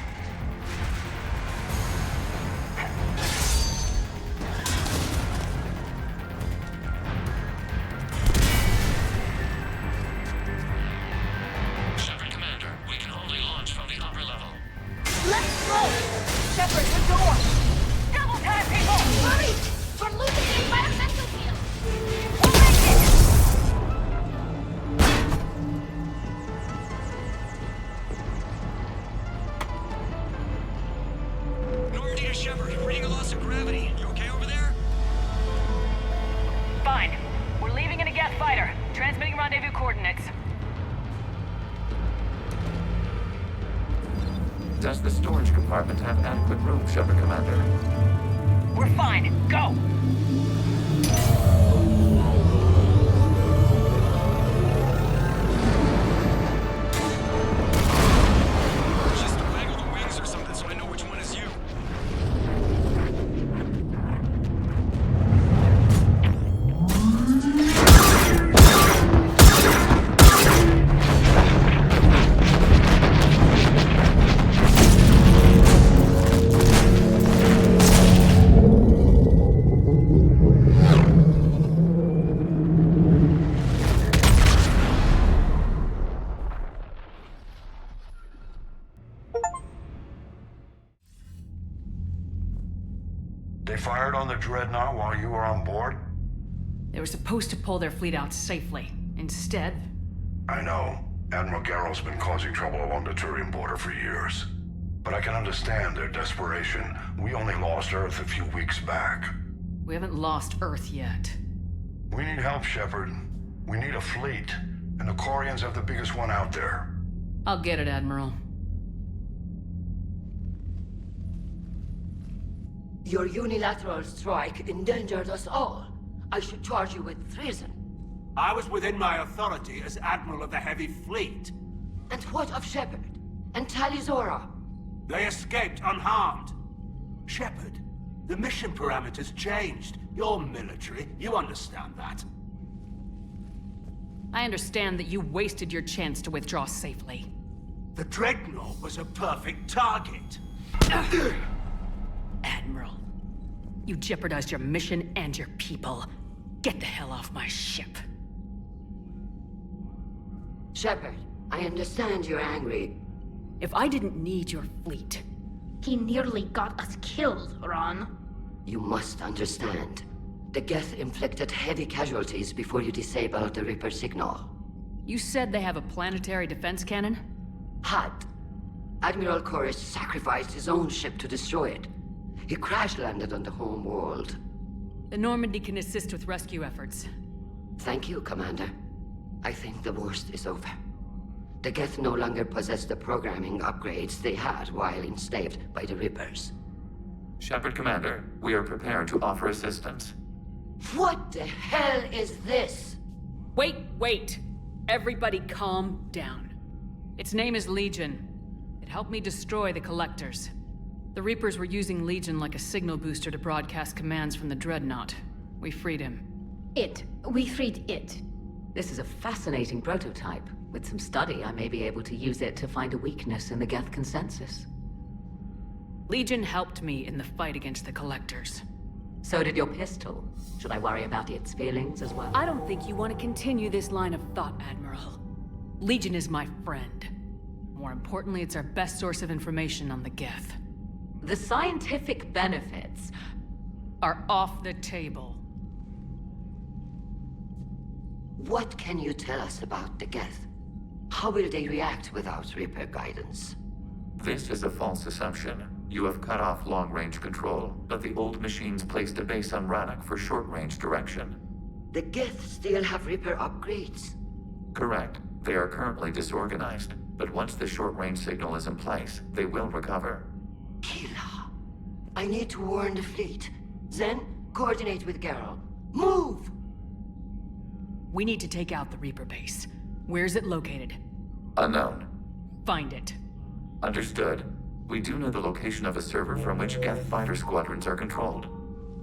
Shepard Commander, we can only launch from the upper level. Let's go! Shepard, the door! Double time, people! Hurry! We're losing the environmental field! We'll make it! Normandy to Shepard, reading a loss of gravity. You okay over there? Fine. We're leaving in a Geth fighter. Transmitting rendezvous coordinates. Does the storage compartment have adequate room, Shepard Commander? We're fine. Go! Just waggle the wings or something so I know which one is you. They fired on the Dreadnought while you were on board? They were supposed to pull their fleet out safely. Instead... I know. Admiral Garrow's been causing trouble along the Turian border for years. But I can understand their desperation. We only lost Earth a few weeks back. We haven't lost Earth yet. We need help, Shepard. We need a fleet. And the Quarians have the biggest one out there. I'll get it, Admiral. Your unilateral strike endangered us all. I should charge you with treason. I was within my authority as Admiral of the Heavy Fleet. And what of Shepard? And Talizora? They escaped unharmed. Shepard, the mission parameters changed. You're military, you understand that. I understand that you wasted your chance to withdraw safely. The Dreadnought was a perfect target. Admiral, You jeopardized your mission and your people. Get the hell off my ship. Shepard, I understand you're angry. If I didn't need your fleet... He nearly got us killed, Ron. You must understand. The Geth inflicted heavy casualties before you disabled the Reaper signal. You said they have a planetary defense cannon? Had. Admiral Koris sacrificed his own ship to destroy it. He crash-landed on the home world. The Normandy can assist with rescue efforts. Thank you, Commander. I think the worst is over. The Geth no longer possess the programming upgrades they had while enslaved by the Reapers. Shepard, Commander, we are prepared to offer assistance. What the hell is this? Wait! Everybody calm down. Its name is Legion. It helped me destroy the Collectors. The Reapers were using Legion like a signal booster to broadcast commands from the Dreadnought. We freed him. We freed it. This is a fascinating prototype. With some study, I may be able to use it to find a weakness in the Geth consensus. Legion helped me in the fight against the Collectors. So did your pistol. Should I worry about its feelings as well? I don't think you want to continue this line of thought, Admiral. Legion is my friend. More importantly, it's our best source of information on the Geth. The scientific benefits are off the table. What can you tell us about the Geth? How will they react without Reaper guidance? This is a false assumption. You have cut off long-range control, but the old machines placed a base on Rannoch for short-range direction. The Geth still have Reaper upgrades? Correct. They are currently disorganized, but once the short-range signal is in place, they will recover. Kila, I need to warn the fleet. Zen, coordinate with Geralt. Move! We need to take out the Reaper base. Where's it located? Unknown. Find it. Understood. We do know the location of a server from which Geth fighter squadrons are controlled.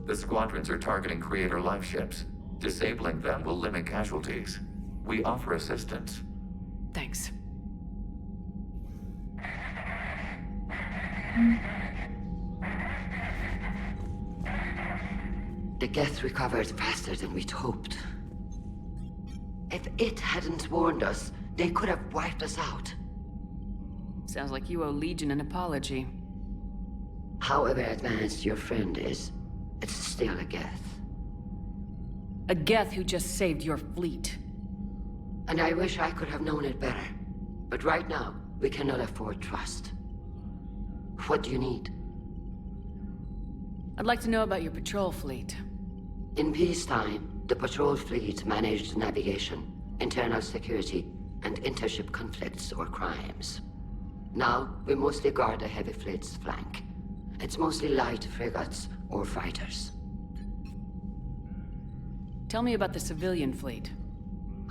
The squadrons are targeting Creator life ships. Disabling them will limit casualties. We offer assistance. Thanks. The Geth recovered faster than we'd hoped. If it hadn't warned us, they could have wiped us out. Sounds like you owe Legion an apology. However advanced your friend is, it's still a Geth. A Geth who just saved your fleet. And I wish I could have known it better. But right now, we cannot afford trust. What do you need? I'd like to know about your patrol fleet. In peacetime, the patrol fleet managed navigation, internal security, and intership conflicts or crimes. Now, we mostly guard the heavy fleet's flank. It's mostly light frigates or fighters. Tell me about the civilian fleet.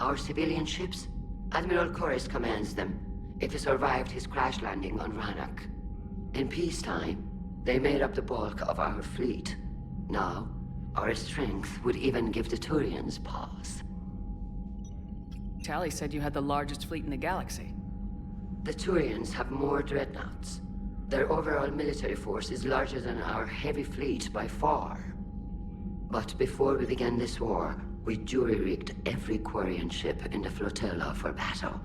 Our civilian ships? Admiral Koris commands them. If he survived his crash landing on Rannoch. In peacetime, they made up the bulk of our fleet. Now, our strength would even give the Turians pause. Tali said you had the largest fleet in the galaxy. The Turians have more dreadnoughts. Their overall military force is larger than our heavy fleet by far. But before we began this war, we jury-rigged every Quarian ship in the flotilla for battle.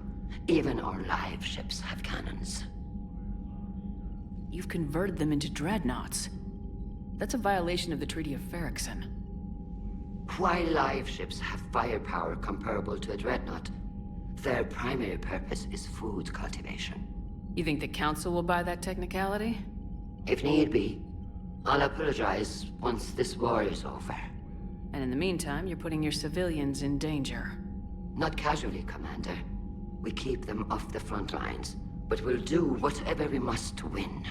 Even our live ships have cannons. You've converted them into dreadnoughts. That's a violation of the Treaty of Ferrixon. While live ships have firepower comparable to a dreadnought, their primary purpose is food cultivation. You think the Council will buy that technicality? If need be. I'll apologize once this war is over. And in the meantime, you're putting your civilians in danger. Not casually, Commander. We keep them off the front lines, but we'll do whatever we must to win.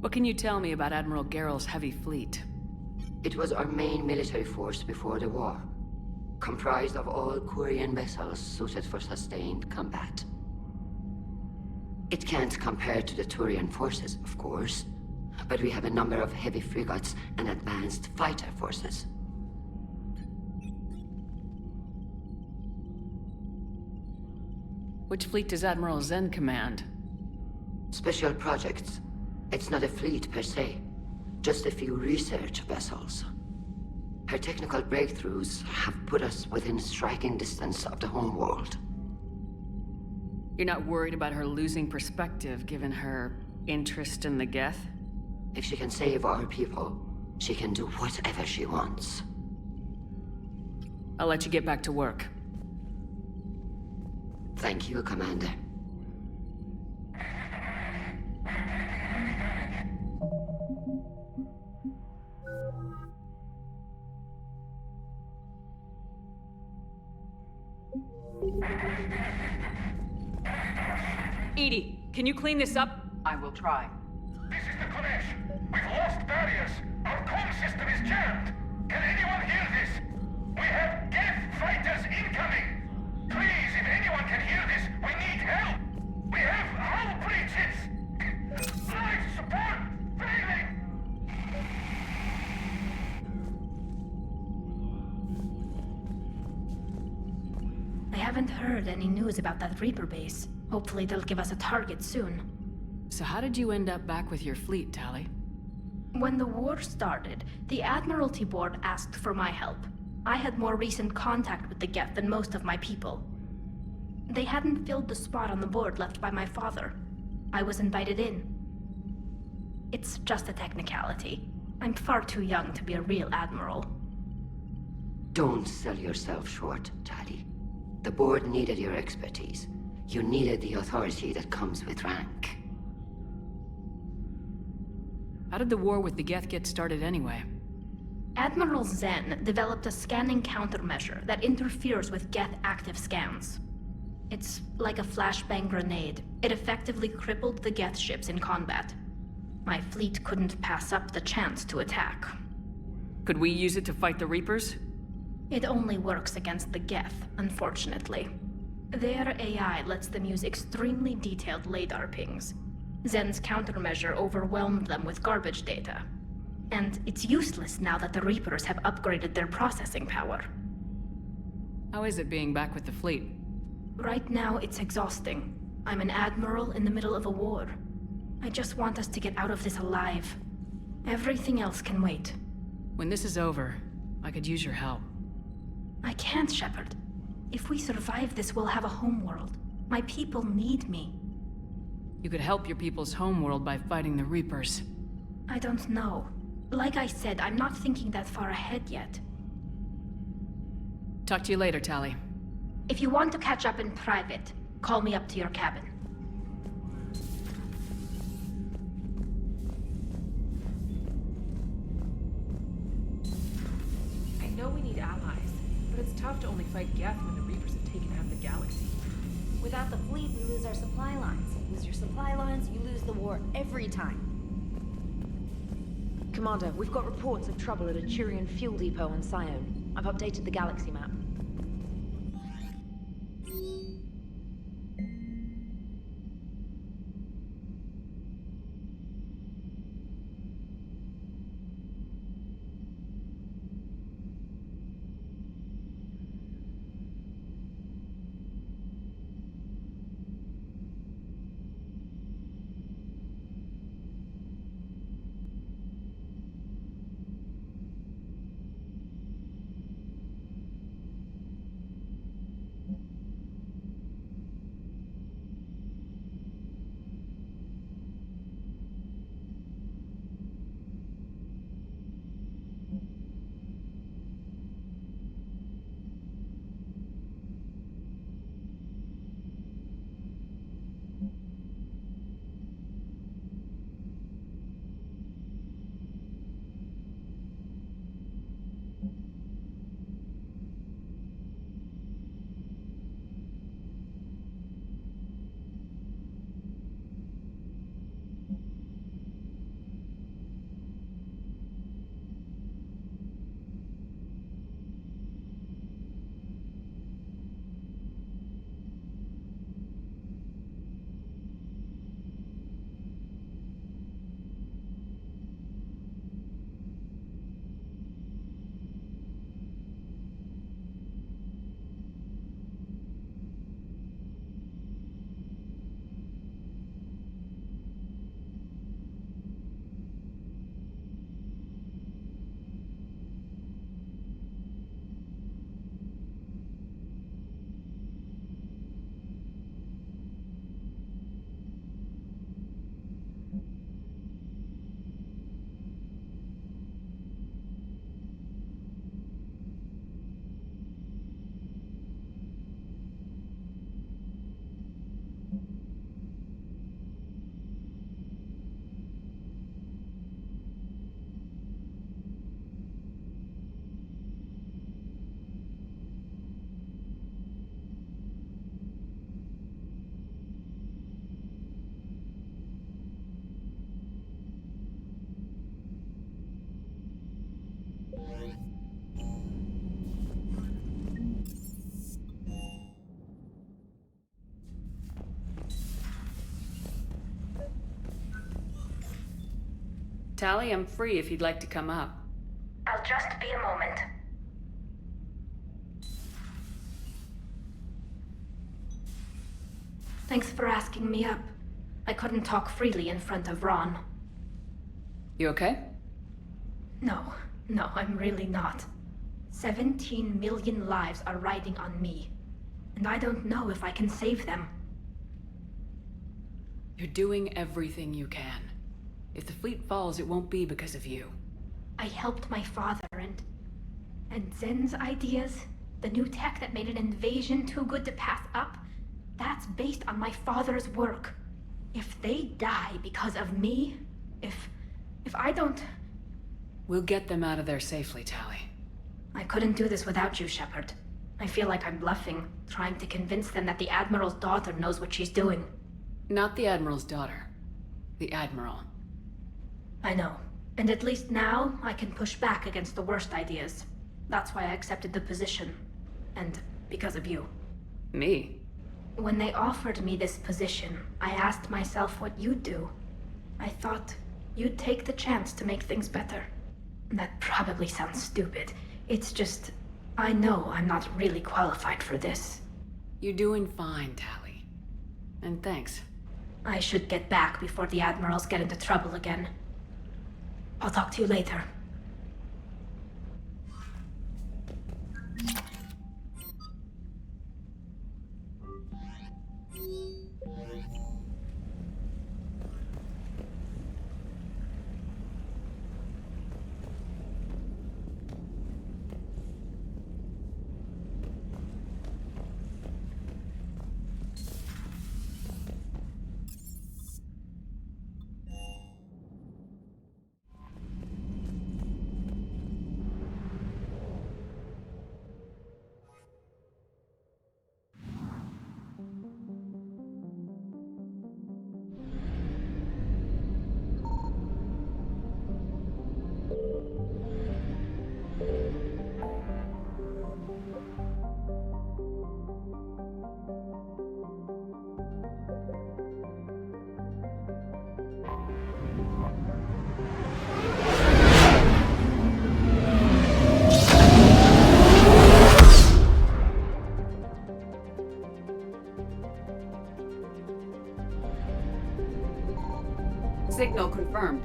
What can you tell me about Admiral Geralt's heavy fleet? It was our main military force before the war. Comprised of all Quarian vessels suited for sustained combat. It can't compare to the Turian forces, of course, but we have a number of heavy frigates and advanced fighter forces. Which fleet does Admiral Zen command? Special projects. It's not a fleet per se. just a few research vessels. Her technical breakthroughs have put us within striking distance of the homeworld. You're not worried about her losing perspective given her interest in the Geth? If she can save our people, she can do whatever she wants. I'll let you get back to work. Thank you, Commander. EDI, can you clean this up? I will try. This is the Kodesh. We've lost barriers. Our comm system is jammed. Can anyone hear this? We have Geth fighters incoming. Please, if anyone can hear this, we need help. We have hull breaches. Life support failing. I haven't heard any news about that Reaper base. Hopefully they'll give us a target soon. So how did you end up back with your fleet, Tali? When the war started, the Admiralty Board asked for my help. I had more recent contact with the Geth than most of my people. They hadn't filled the spot on the board left by my father. I was invited in. It's just a technicality. I'm far too young to be a real admiral. Don't sell yourself short, Tali. The board needed your expertise. You needed the authority that comes with rank. How did the war with the Geth get started anyway? Admiral Zen developed a scanning countermeasure that interferes with Geth active scans. It's like a flashbang grenade. It effectively crippled the Geth ships in combat. My fleet couldn't pass up the chance to attack. Could we use it to fight the Reapers? It only works against the Geth, unfortunately. Their AI lets them use extremely detailed LADAR pings. Zen's countermeasure overwhelmed them with garbage data. And it's useless now that the Reapers have upgraded their processing power. How is it being back with the fleet? Right now, it's exhausting. I'm an admiral in the middle of a war. I just want us to get out of this alive. Everything else can wait. When this is over, I could use your help. I can't, Shepard. If we survive this, we'll have a homeworld. My people need me. You could help your people's homeworld by fighting the Reapers. I don't know. Like I said, I'm not thinking that far ahead yet. Talk to you later, Tali. If you want to catch up in private, call me up to your cabin. I know we need allies, but it's tough to only fight Geth when the Reapers have taken half the galaxy. Without the fleet, we lose our supply lines. Lose your supply lines, you lose the war every time. Commander, we've got reports of trouble at a Turian fuel depot on Sion. I've updated the galaxy map. Tali, I'm free if you'd like to come up. I'll just be a moment. Thanks for asking me up. I couldn't talk freely in front of Ron. You okay? No, I'm really not. 17 million lives are riding on me, and I don't know if I can save them. You're doing everything you can. If the fleet falls, it won't be because of you. I helped my father and Zen's ideas, the new tech that made an invasion too good to pass up, that's based on my father's work. If they die because of me, if I don't... We'll get them out of there safely, Tali. I couldn't do this without you, Shepard. I feel like I'm bluffing, trying to convince them that the Admiral's daughter knows what she's doing. Not the Admiral's daughter. The Admiral. I know. And at least now, I can push back against the worst ideas. That's why I accepted the position. And because of you. Me? When they offered me this position, I asked myself what you'd do. I thought you'd take the chance to make things better. That probably sounds stupid. It's just, I know I'm not really qualified for this. You're doing fine, Tali. And thanks. I should get back before the Admirals get into trouble again. I'll talk to you later. Signal confirmed.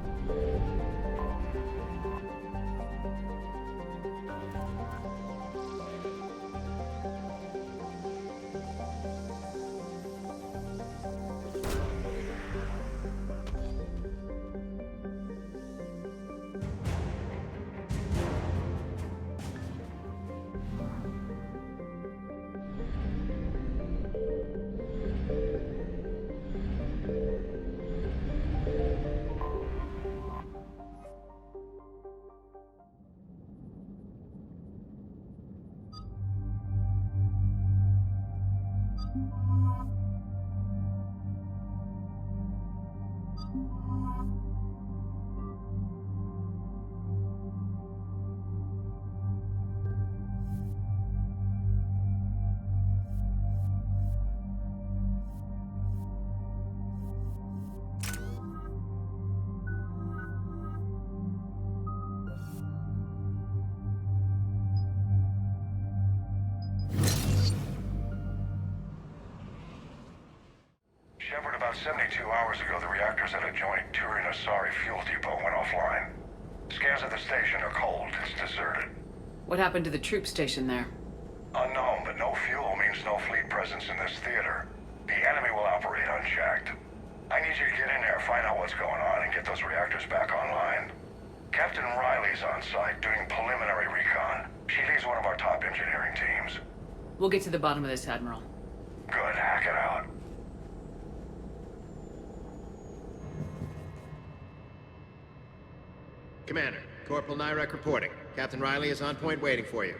Shepard, about 72 hours ago, the reactors at a joint Turin-Asari fuel depot went offline. Scans at the station are cold. It's deserted. What happened to the troop station there? Unknown, but no fuel means no fleet presence in this theater. The enemy will operate unchecked. I need you to get in there, find out what's going on, and get those reactors back online. Captain Riley's on site doing preliminary recon. She leads one of our top engineering teams. We'll get to the bottom of this, Admiral. Good, hack it out. Commander, Corporal Nyrek reporting. Captain Riley is on point waiting for you.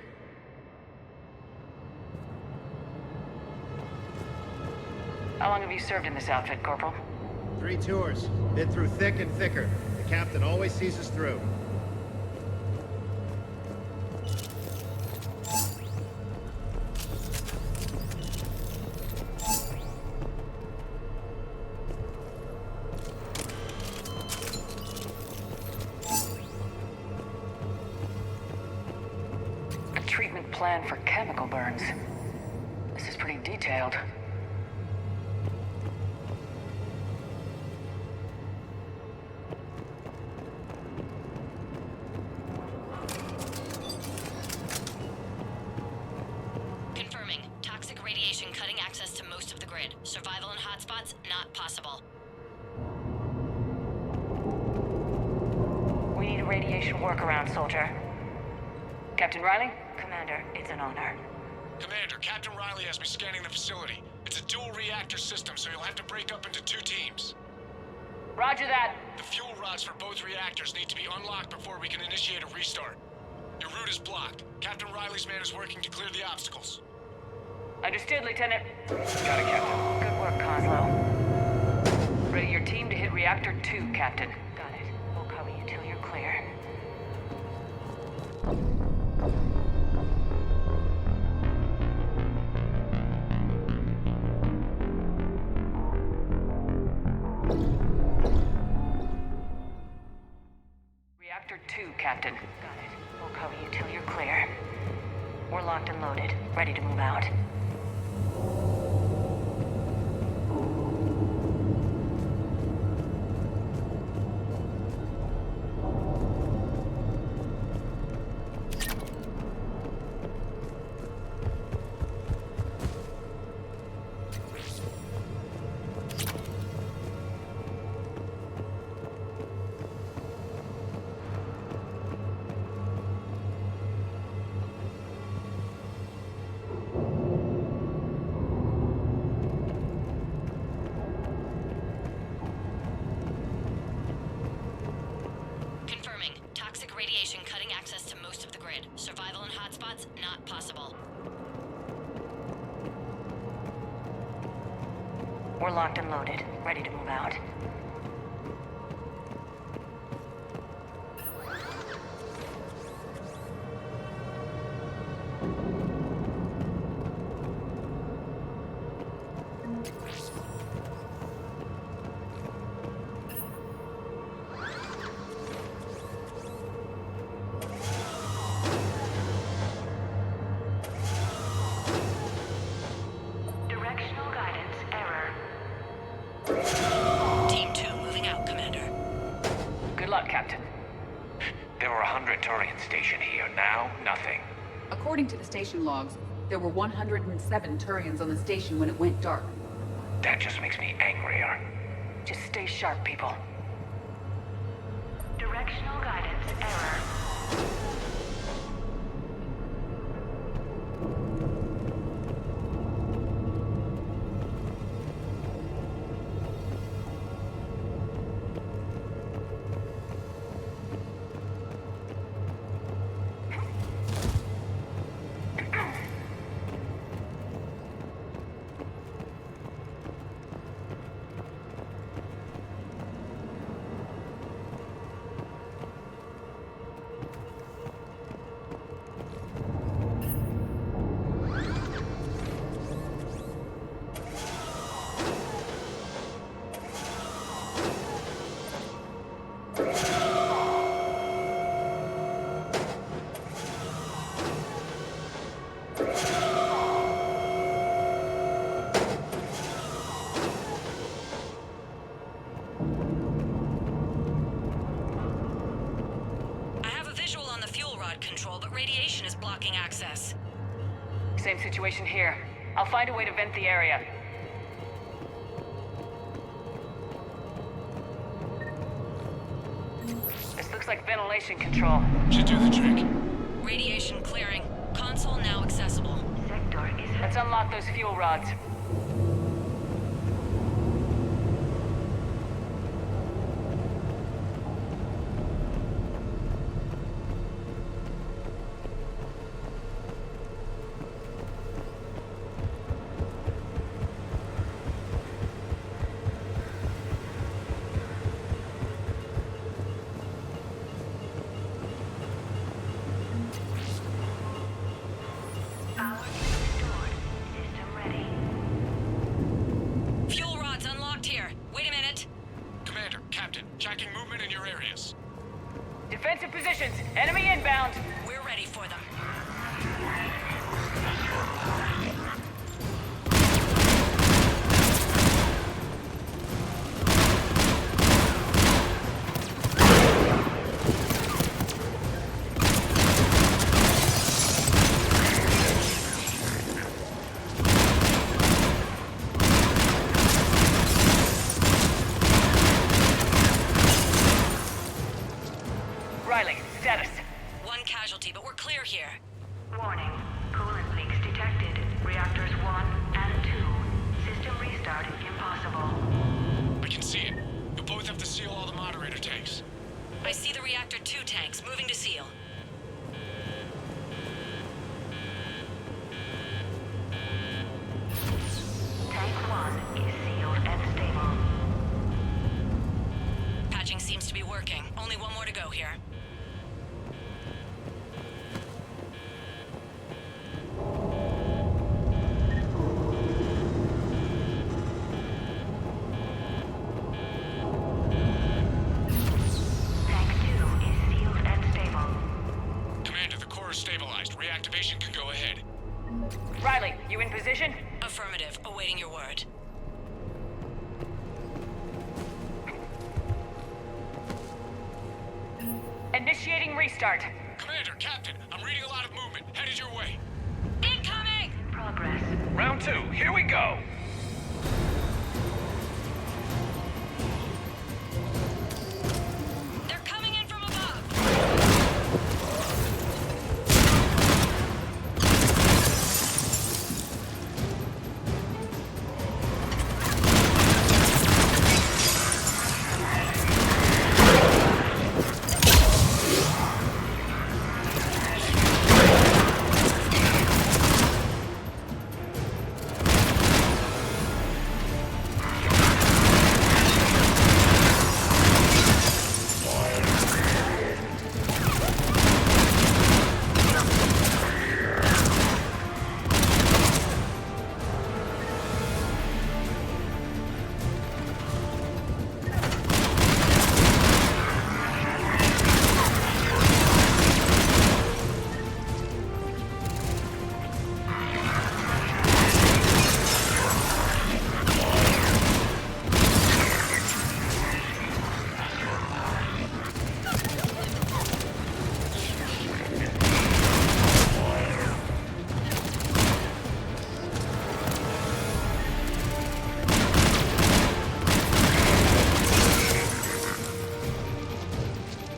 How long have you served in this outfit, Corporal? 3 tours. Been through thick and thicker. The captain always sees us through. treatment plan for chemical burns. This is pretty detailed. Confirming. Toxic radiation cutting access to most of the grid. Survival in hotspots, not possible. We need a radiation workaround, soldier. Captain Riley? Commander, it's an honor. Commander, Captain Riley has me scanning the facility. It's a dual reactor system, so you'll have to break up into 2 teams. Roger that. The fuel rods for both reactors need to be unlocked before we can initiate a restart. Your route is blocked. Captain Riley's man is working to clear the obstacles. Understood, Lieutenant. Got it, Captain. Good work, Coslow. Ready your team to hit Reactor 2, Captain. Got it. We'll cover you till you're clear. Reactor 2, Captain. Got it. We'll cover you till you're clear. We're locked and loaded, ready to move out. Radiation cutting access to most of the grid. Survival in hotspots, not possible. We're locked and loaded, ready to move out. According to the station logs, there were 107 Turians on the station when it went dark. That just makes me angrier. Just stay sharp, people. Directional guidance error. Control, but radiation is blocking access. Same situation here. I'll find a way to vent the area. This looks like ventilation control. Should do the trick. Radiation clearing. Console now accessible. Sector is... Let's unlock those fuel rods. Status. One casualty, but we're clear here. Warning. Coolant leaks detected. Reactors 1 and 2. System restart impossible. We can see it. You'll both have to seal all the moderator tanks. I see the reactor 2 tanks moving to seal. Tank 1 is sealed and stable. Patching seems to be working. Only one more to go here. Tank 2 is sealed and stable. Commander, the core is stabilized. Reactivation can go ahead. Riley, you in position? Affirmative. Awaiting your word. Initiating restart. Commander, Captain, I'm reading a lot of movement. Headed your way. Incoming! Progress. Round 2, here we go. They're coming in from above.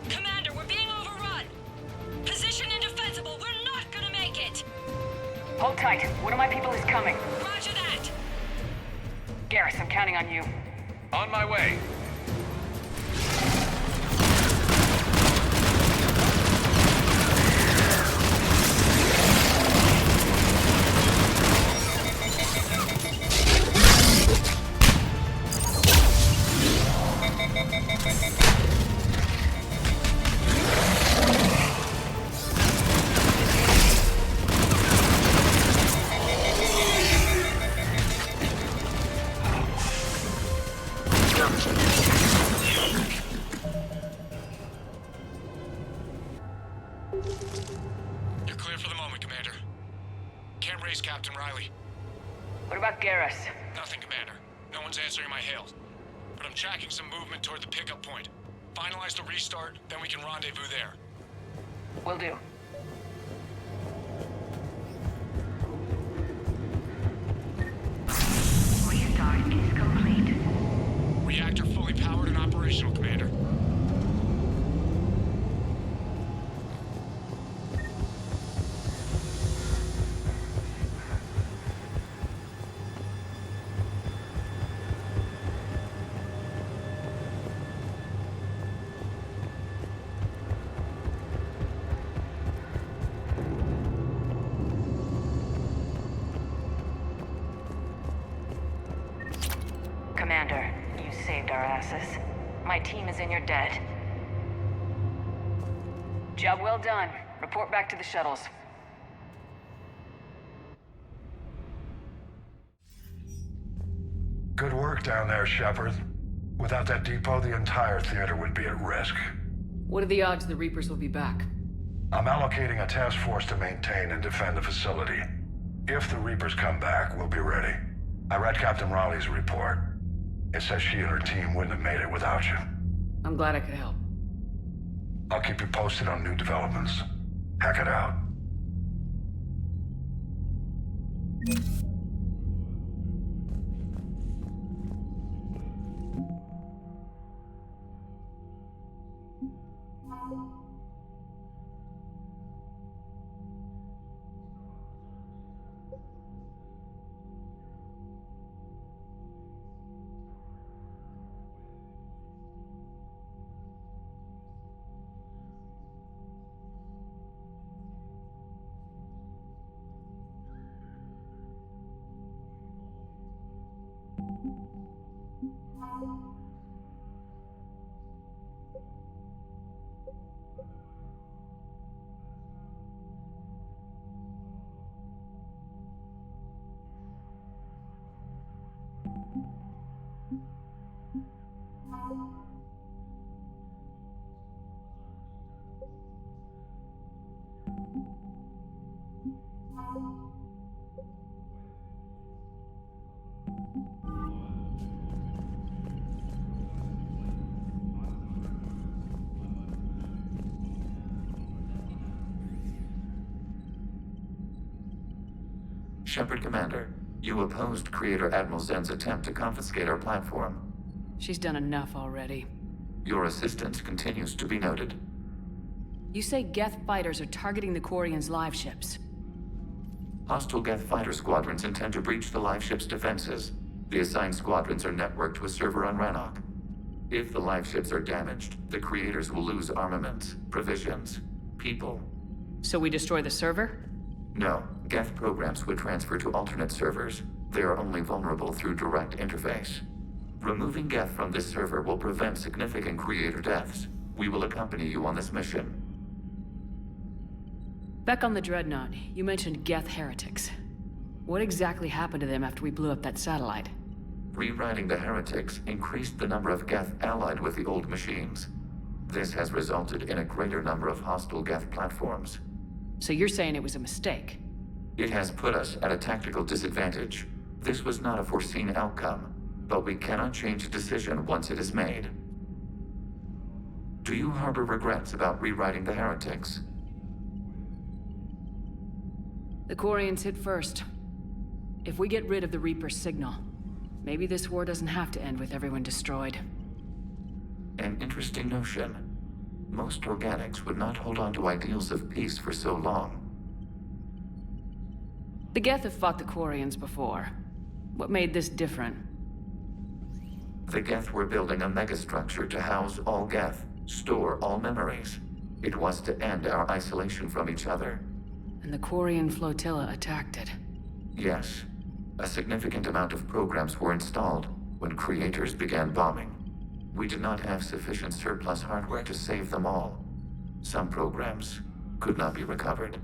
Commander, we're being overrun. Position indefensible. We're not gonna make it. Hold tight. One of my people is coming. Roger that. Garrus, I'm counting on you. On my way. You're clear for the moment, Commander. Can't raise Captain Riley. What about Garrus? Nothing, Commander. No one's answering my hails. But I'm tracking some movement toward the pickup point. Finalize the restart, then we can rendezvous there. Will do. Restart is complete. Reactor fully powered and operational, Commander. Commander, you saved our asses. My team is in your debt. Job well done. Report back to the shuttles. Good work down there, Shepard. Without that depot, the entire theater would be at risk. What are the odds the Reapers will be back? I'm allocating a task force to maintain and defend the facility. If the Reapers come back, we'll be ready. I read Captain Raleigh's report. It says she and her team wouldn't have made it without you. I'm glad I could help. I'll keep you posted on new developments. Hack it out. Shepard Commander, you opposed Creator Admiral Zen's attempt to confiscate our platform. She's done enough already. Your assistance continues to be noted. You say Geth fighters are targeting the Quarians' live ships. Hostile Geth fighter squadrons intend to breach the live ship's defenses. The assigned squadrons are networked to a server on Rannoch. If the live ships are damaged, the Creators will lose armaments, provisions, people. So we destroy the server? No, Geth programs would transfer to alternate servers. They are only vulnerable through direct interface. Removing Geth from this server will prevent significant Creator deaths. We will accompany you on this mission. Back on the Dreadnought, you mentioned Geth heretics. What exactly happened to them after we blew up that satellite? Rewriting the heretics increased the number of Geth allied with the old machines. This has resulted in a greater number of hostile Geth platforms. So you're saying it was a mistake? It has put us at a tactical disadvantage. This was not a foreseen outcome, but we cannot change a decision once it is made. Do you harbor regrets about rewriting the heretics? The Quarians hit first. If we get rid of the Reaper's signal, maybe this war doesn't have to end with everyone destroyed. An interesting notion. Most organics would not hold on to ideals of peace for so long. The Geth have fought the Quarians before. What made this different? The Geth were building a megastructure to house all Geth, store all memories. It was to end our isolation from each other. And the Quarian flotilla attacked it. Yes. A significant amount of programs were installed when Creators began bombing. We did not have sufficient surplus hardware to save them all. Some programs could not be recovered.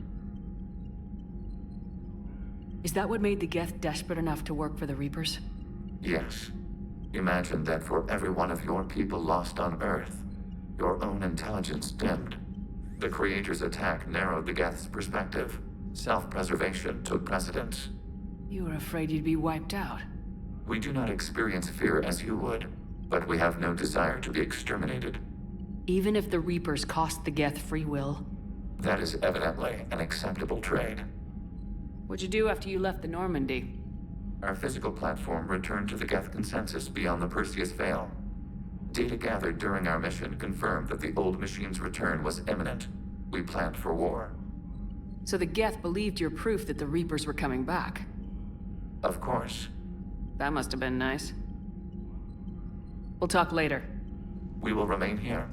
Is that what made the Geth desperate enough to work for the Reapers? Yes. Imagine that for every one of your people lost on Earth, your own intelligence dimmed. The Creators' attack narrowed the Geth's perspective. Self-preservation took precedence. You were afraid you'd be wiped out. We do not experience fear as you would, but we have no desire to be exterminated. Even if the Reapers cost the Geth free will? That is evidently an acceptable trade. What'd you do after you left the Normandy? Our physical platform returned to the Geth consensus beyond the Perseus Veil. Data gathered during our mission confirmed that the old machine's return was imminent. We planned for war. So the Geth believed your proof that the Reapers were coming back? Of course. That must have been nice. We'll talk later. We will remain here.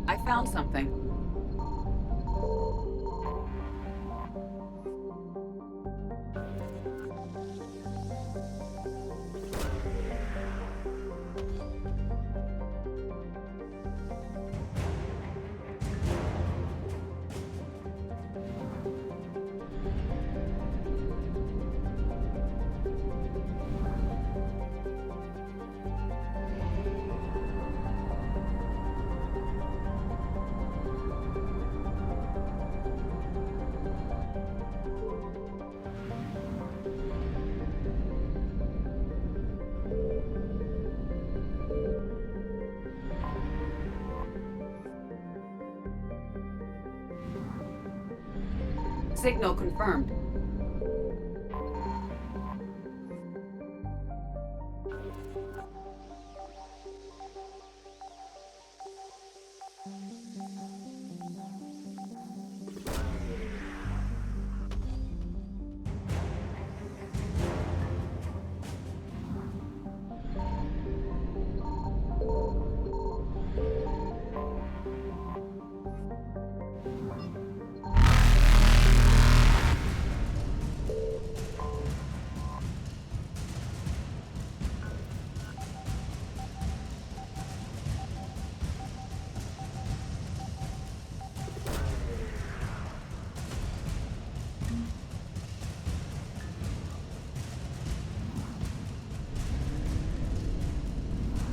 I found something. Signal confirmed.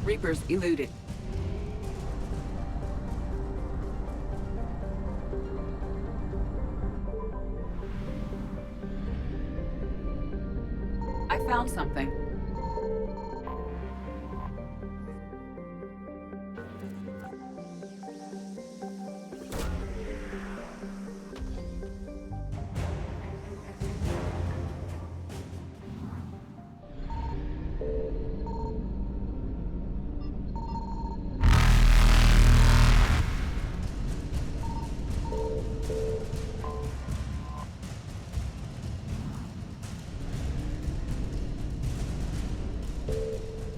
Reapers eluded. I found something.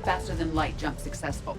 Faster than light jump successful.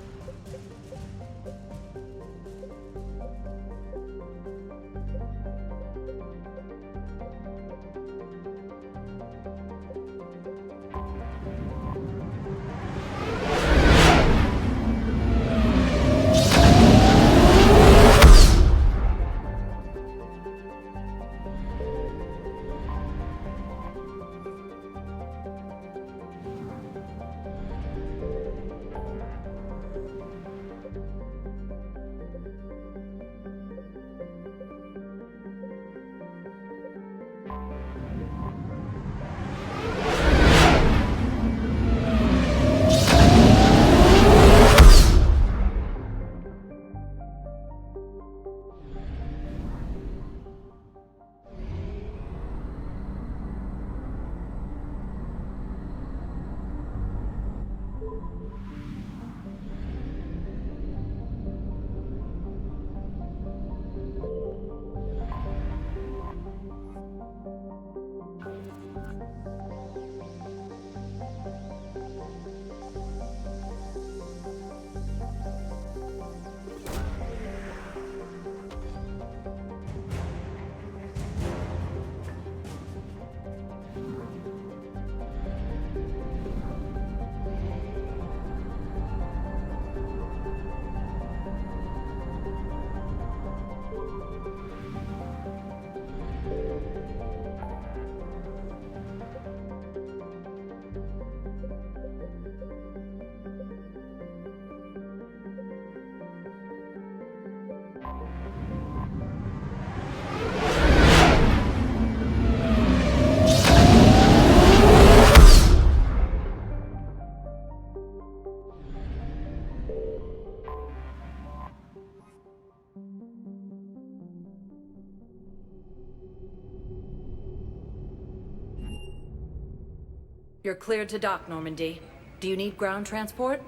You're cleared to dock, Normandy. Do you need ground transport?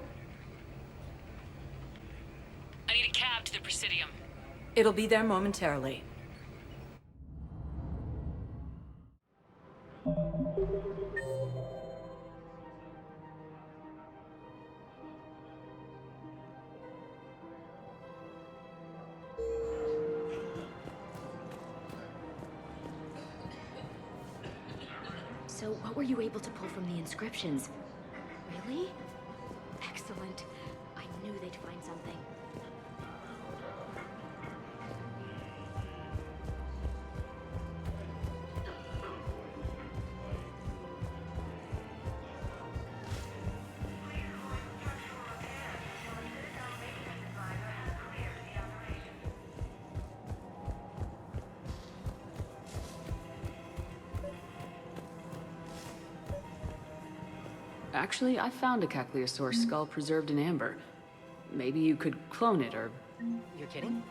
I need a cab to the Presidium. It'll be there momentarily. So, what were you able to pull from the inscriptions? Really? Excellent. I knew they'd find something. Actually, I found a Caecilisaur skull preserved in amber. Maybe you could clone it, or... You're kidding?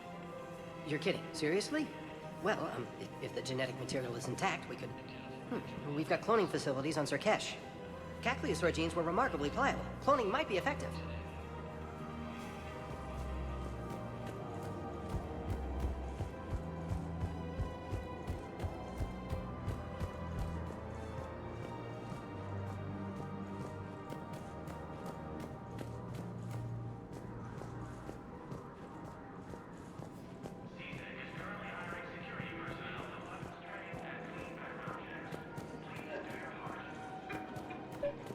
You're kidding. Seriously? Well, if the genetic material is intact, we could... We've got cloning facilities on Zerkesh. Cacliosaur genes were remarkably pliable. Cloning might be effective.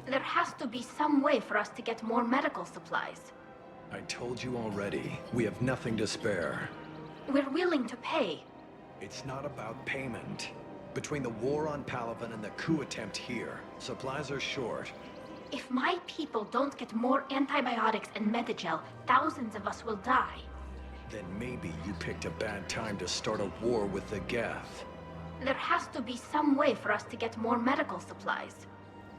There has to be some way for us to get more medical supplies. I told you already, we have nothing to spare. We're willing to pay. It's not about payment. Between the war on Palaven and the coup attempt here, supplies are short. If my people don't get more antibiotics and Medigel, thousands of us will die. Then maybe you picked a bad time to start a war with the Geth. There has to be some way for us to get more medical supplies.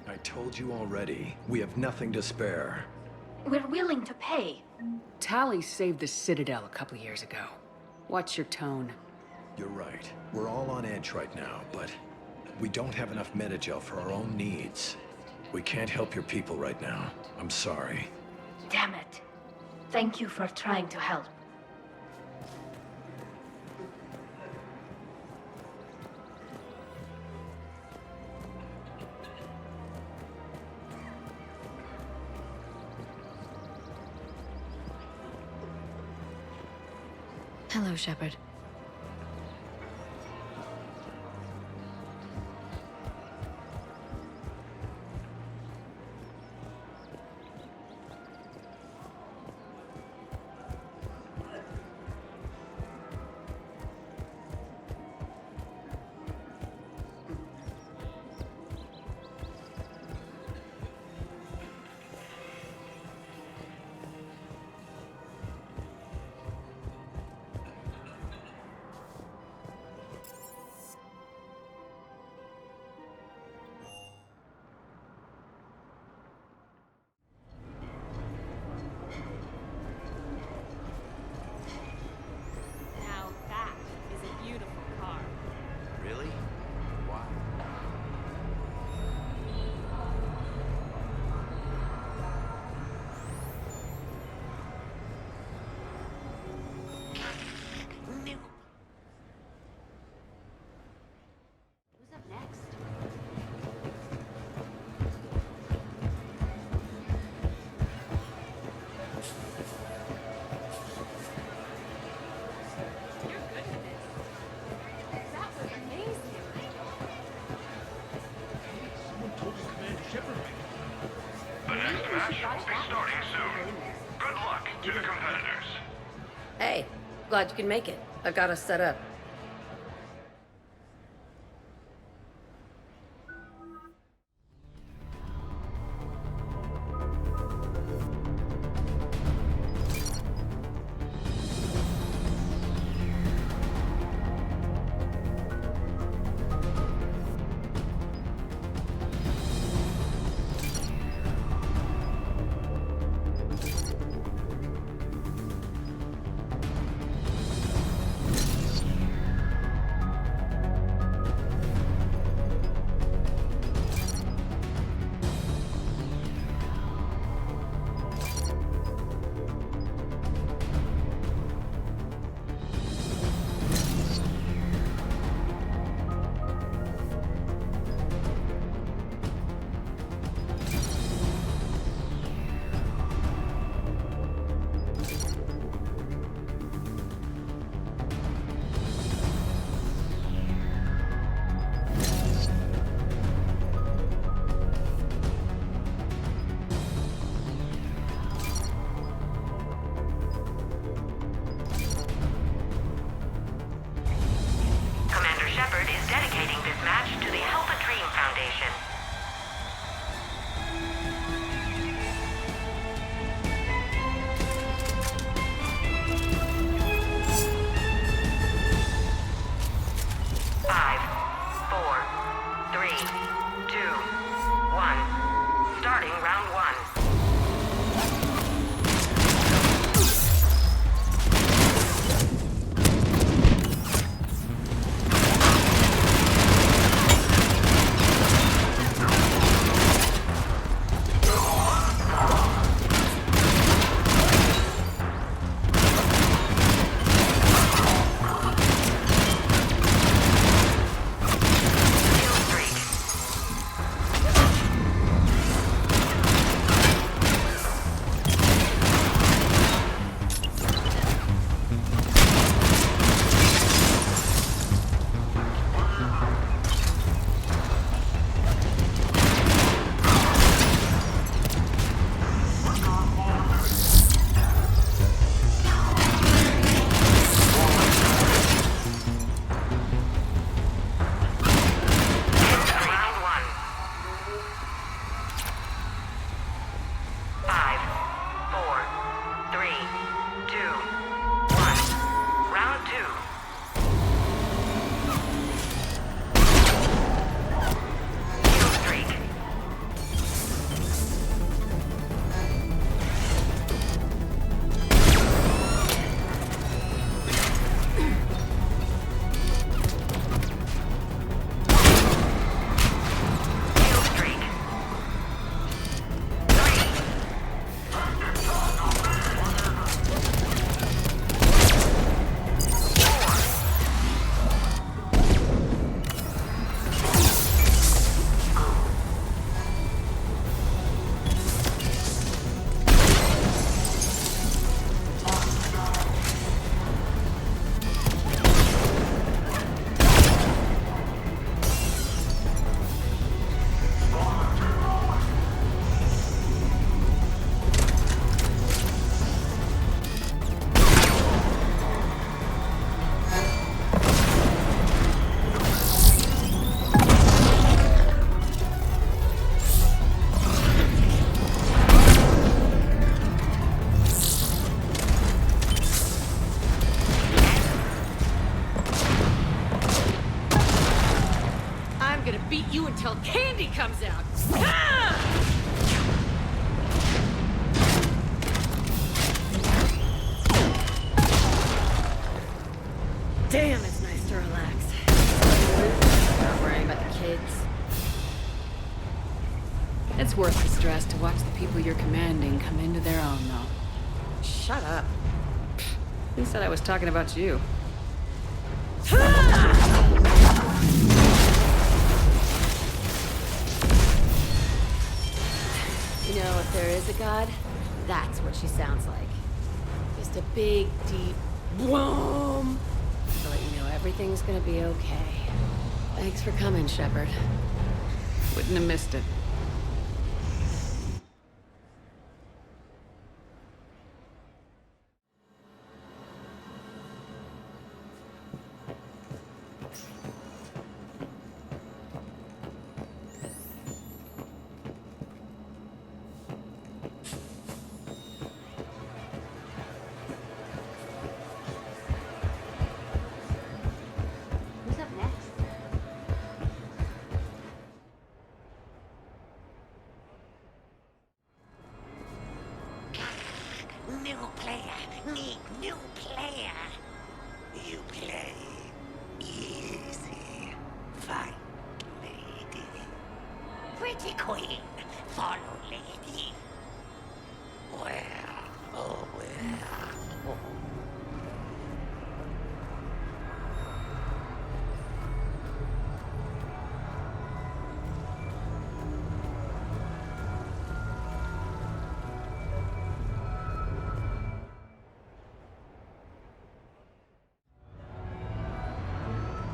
I told you already, we have nothing to spare. We're willing to pay. Tali saved the Citadel a couple years ago. Watch your tone. You're right. We're all on edge right now, but we don't have enough Medigel for our own needs. We can't help your people right now. I'm sorry. Damn it. Thank you for trying to help. Hello, Shepard. The next match will be starting soon. Good luck to the competitors. Hey, glad you can make it. I've got us set up. beat you until Candy comes out! Ah! Damn, it's nice to relax. Not worrying about the kids. It's worth the stress to watch the people you're commanding come into their own, though. Shut up. Who said I was talking about you? You know, if there is a god, that's what she sounds like. Just a big, deep boom. To let you know everything's gonna be okay. Thanks for coming, Shepard. Wouldn't have missed it. Who's up next? New player, need new player. You play easy. Fight, lady. Pretty queen, follow lady. Where, oh where?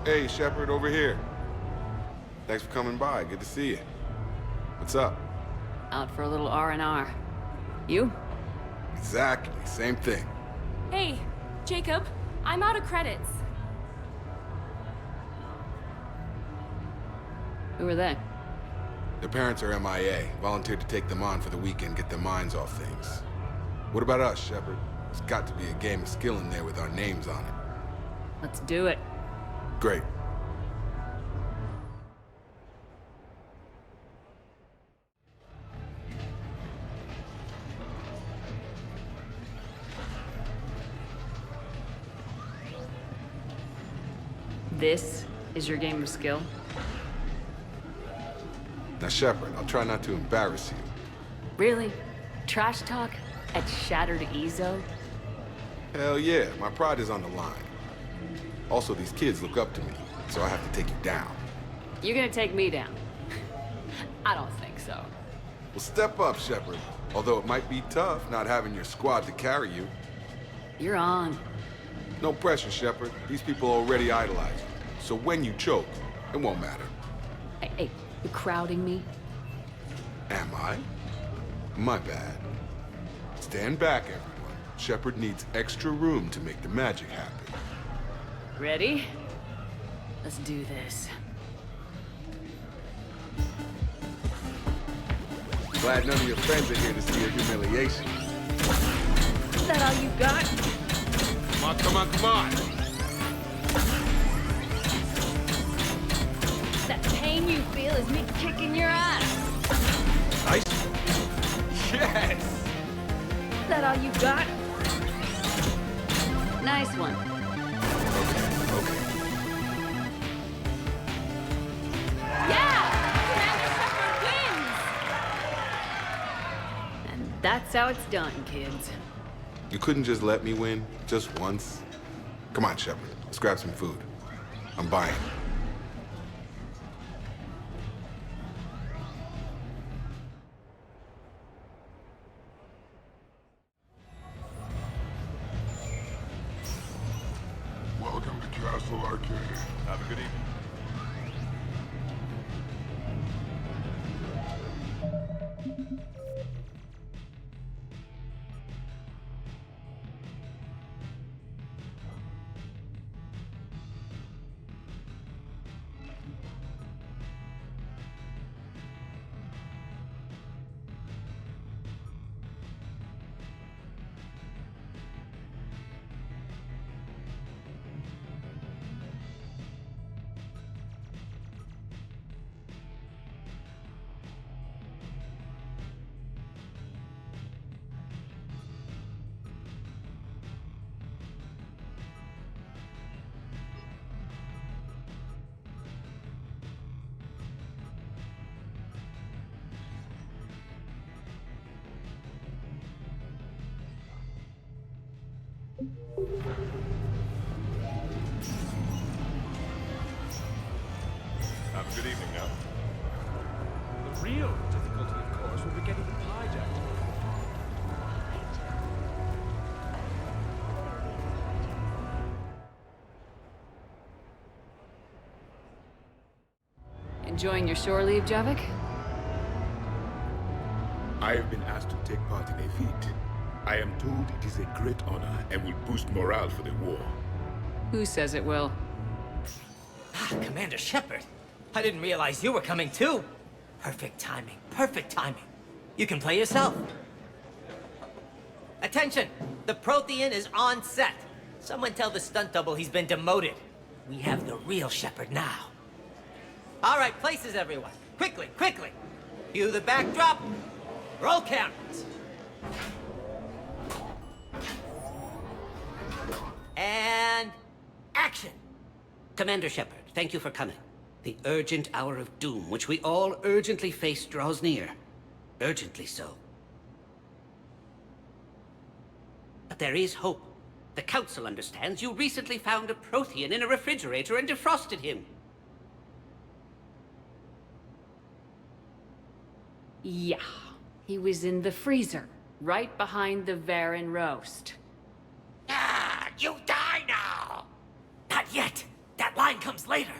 Hey, Shepard, over here. Thanks for coming by. Good to see you. What's up? Out for a little R&R. You? Exactly. Same thing. Hey, Jacob, I'm out of credits. Who are they? Their parents are MIA. Volunteered to take them on for the weekend, get their minds off things. What about us, Shepard? There's got to be a game of skill in there with our names on it. Let's do it. Great. This is your game of skill? Now, Shepard, I'll try not to embarrass you. Really? Trash talk at Shattered Ezo? Hell yeah, my pride is on the line. Also, these kids look up to me, so I have to take you down. You're gonna take me down? I don't think so. Well, step up, Shepard. Although it might be tough not having your squad to carry you. You're on. No pressure, Shepard. These people already idolize you. So when you choke, it won't matter. Hey, you crowding me? Am I? My bad. Stand back, everyone. Shepard needs extra room to make the magic happen. Ready? Let's do this. Glad none of your friends are here to see your humiliation. Is that all you got? Come on, come on, come on! That pain you feel is me kicking your ass. Nice. Yes! Is that all you got? Nice one. Okay. Yeah! Commander Shepard wins! And that's how it's done, kids. You couldn't just let me win, just once? Come on, Shepard. Let's grab some food. I'm buying. Welcome to Castle Arcade. Have a good evening. Good evening now. The real difficulty, of course, will be getting the hijacked. Enjoying your shore leave, Javik? I have been asked to take part in a feat. I am told it is a great honor and will boost morale for the war. Who says it will? Commander Shepard, I didn't realize you were coming too. Perfect timing, perfect timing. You can play yourself. Attention! The Prothean is on set. Someone tell the stunt double he's been demoted. We have the real Shepard now. All right, places everyone. Quickly, quickly. Cue the backdrop. Roll cameras. And action. Commander Shepard, thank you for coming. The urgent hour of doom, which we all urgently face, draws near. Urgently so. But there is hope. The Council understands you recently found a Prothean in a refrigerator and defrosted him. Yeah. He was in the freezer, right behind the Varen roast. Ah, you die now! Not yet. That line comes later.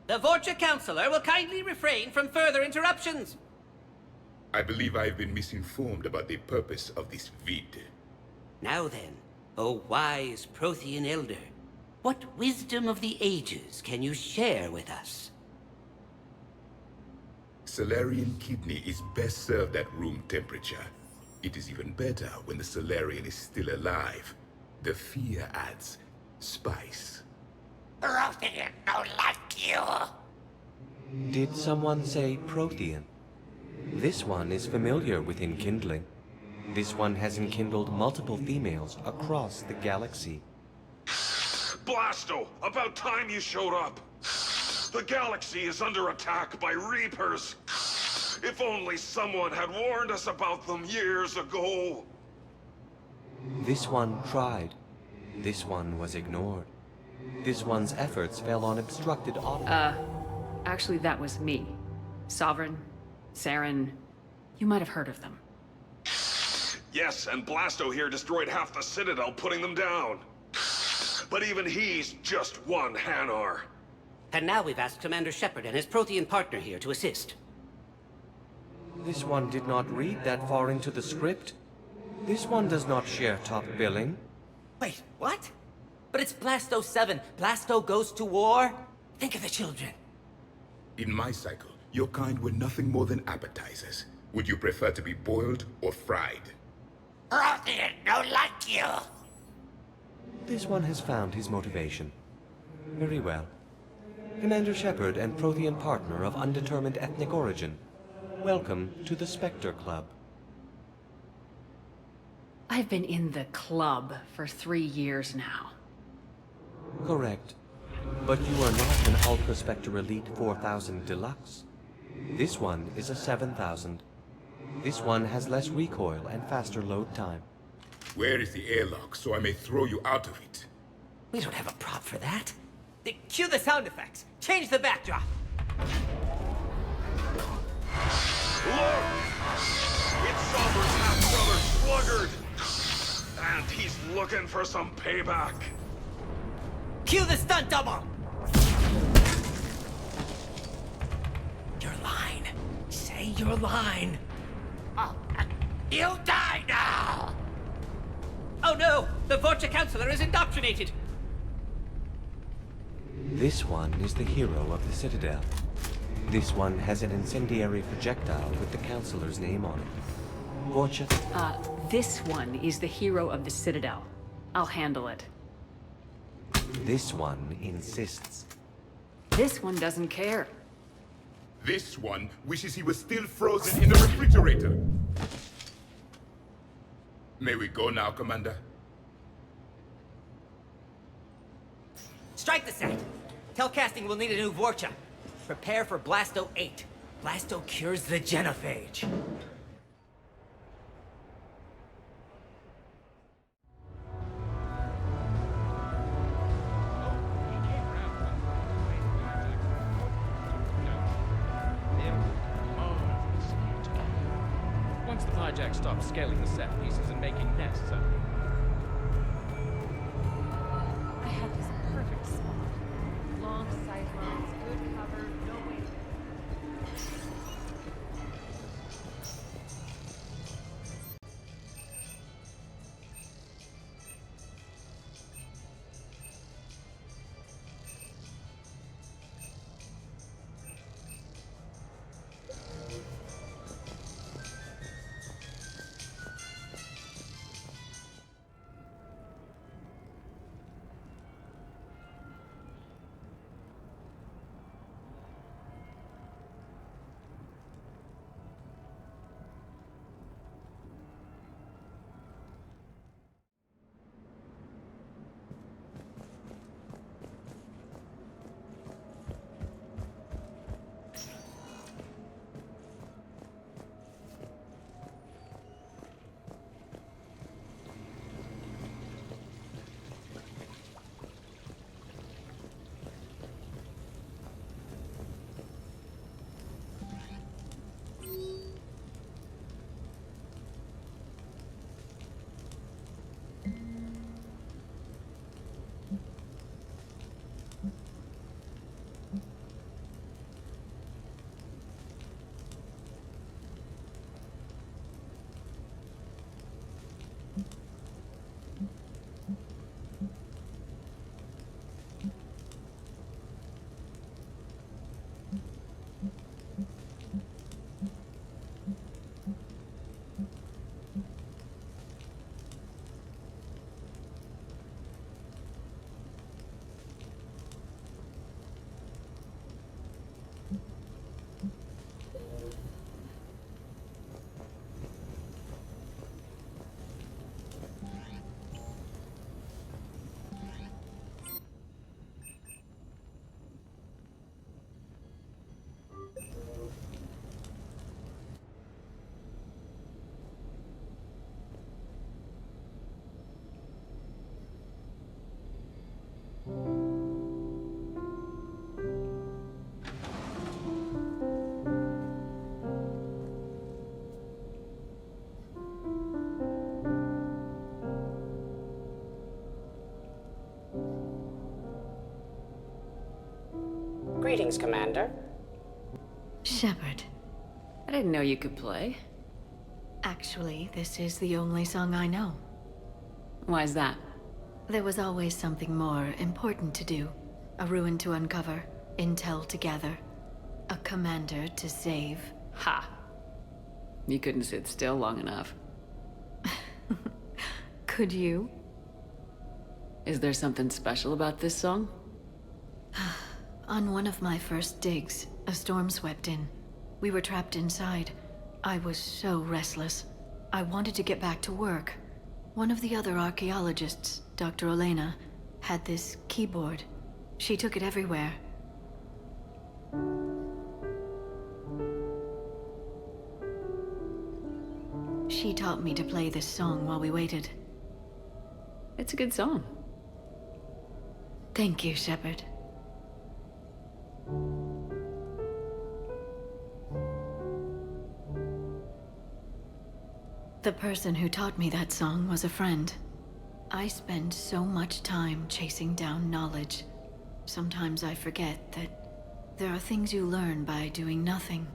The Vorcha Counselor will kindly refrain from further interruptions. I believe I have been misinformed about the purpose of this vid. Now then, O wise Prothean Elder, what wisdom of the ages can you share with us? Salarian kidney is best served at room temperature. It is even better when the Salarian is still alive. The fear adds spice. Prothean don't like you. Did someone say Prothean? This one is familiar with enkindling. This one has enkindled multiple females across the galaxy. Blasto, about time you showed up. The galaxy is under attack by Reapers. If only someone had warned us about them years ago. This one tried. This one was ignored. This one's efforts fell on obstructed auto. Actually, that was me. Sovereign, Saren, you might have heard of them. Yes, and Blasto here destroyed half the Citadel, putting them down. But even he's just one Hanar. And now we've asked Commander Shepard and his Prothean partner here to assist. This one did not read that far into the script. This one does not share top billing. Wait, what? But it's Blasto 7. Blasto goes to war? Think of the children. In my cycle, your kind were nothing more than appetizers. Would you prefer to be boiled or fried? Prothean don't like you. This one has found his motivation. Very well. Commander Shepard and Prothean partner of undetermined ethnic origin. Welcome to the Spectre Club. I've been in the club for 3 years now. Correct. But you are not an Ultra Spectre Elite 4000 Deluxe. This one is a 7000. This one has less recoil and faster load time. Where is the airlock so I may throw you out of it? We don't have a prop for that. Cue the sound effects. Change the backdrop. Look! It's Somber's half-brother Sluggard! And he's looking for some payback. Cue the stunt double! Your line. Say your line. Oh, you die now! Oh no! The Vorcha Counselor is indoctrinated! This one is the hero of the Citadel. This one has an incendiary projectile with the Counselor's name on it. Vorcha... This one is the hero of the Citadel. I'll handle it. This one insists. This one doesn't care. This one wishes he was still frozen in the refrigerator. May we go now, Commander? Strike the set. Tell casting we'll need a new Vorcha. Prepare for Blasto 8. Blasto cures the genophage. Hijack stopped scaling the set pieces and making nests, huh? I had this perfect spot. Long sightlines, good cover, no way to... Greetings, Commander. Shepard. I didn't know you could play. Actually, this is the only song I know. Why's that? There was always something more important to do. A ruin to uncover, intel to gather, a commander to save. Ha! You couldn't sit still long enough. Could you? Is there something special about this song? On one of my first digs, a storm swept in. We were trapped inside. I was so restless. I wanted to get back to work. One of the other archaeologists, Dr. Olena, had this keyboard. She took it everywhere. She taught me to play this song while we waited. It's a good song. Thank you, Shepard. The person who taught me that song was a friend. I spend so much time chasing down knowledge. Sometimes I forget that there are things you learn by doing nothing.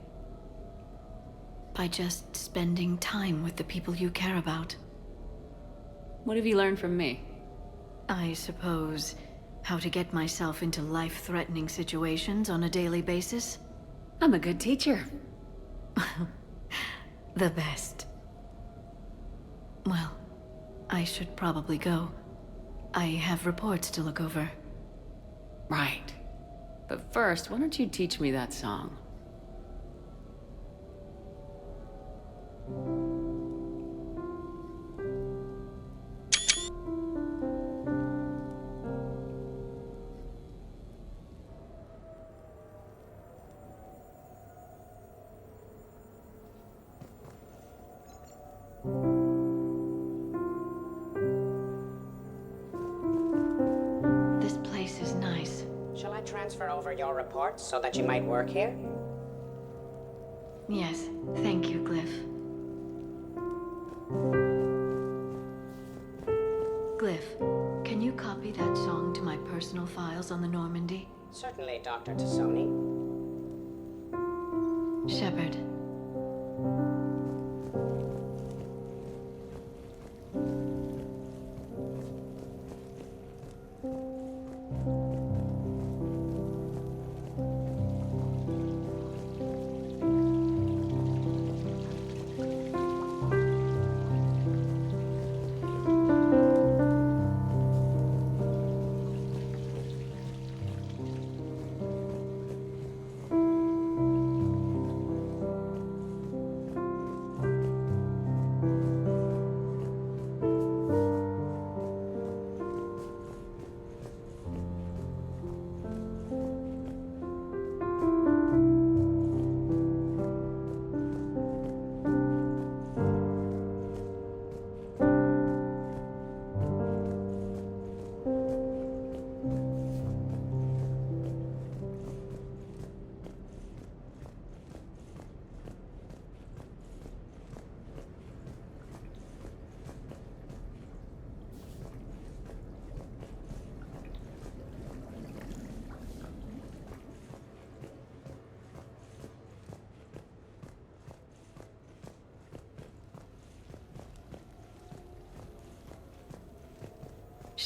By just spending time with the people you care about. What have you learned from me? I suppose how to get myself into life-threatening situations on a daily basis. I'm a good teacher. The best. Well, I should probably go. I have reports to look over. Right. But first, why don't you teach me that song? This place is nice. Shall I transfer over your reports so that you might work here? Yes, thank you, Glyph. Glyph, can you copy that song to my personal files on the Normandy? Certainly, Dr. Tassoni. Shepard.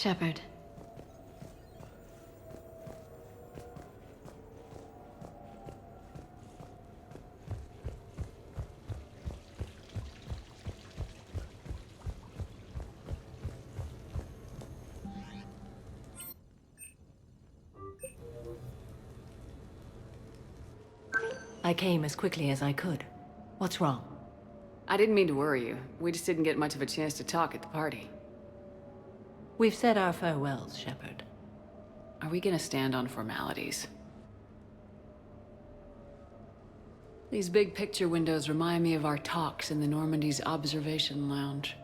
Shepard. I came as quickly as I could. What's wrong? I didn't mean to worry you. We just didn't get much of a chance to talk at the party. We've said our farewells, Shepard. Are we gonna stand on formalities? These big picture windows remind me of our talks in the Normandy's observation lounge.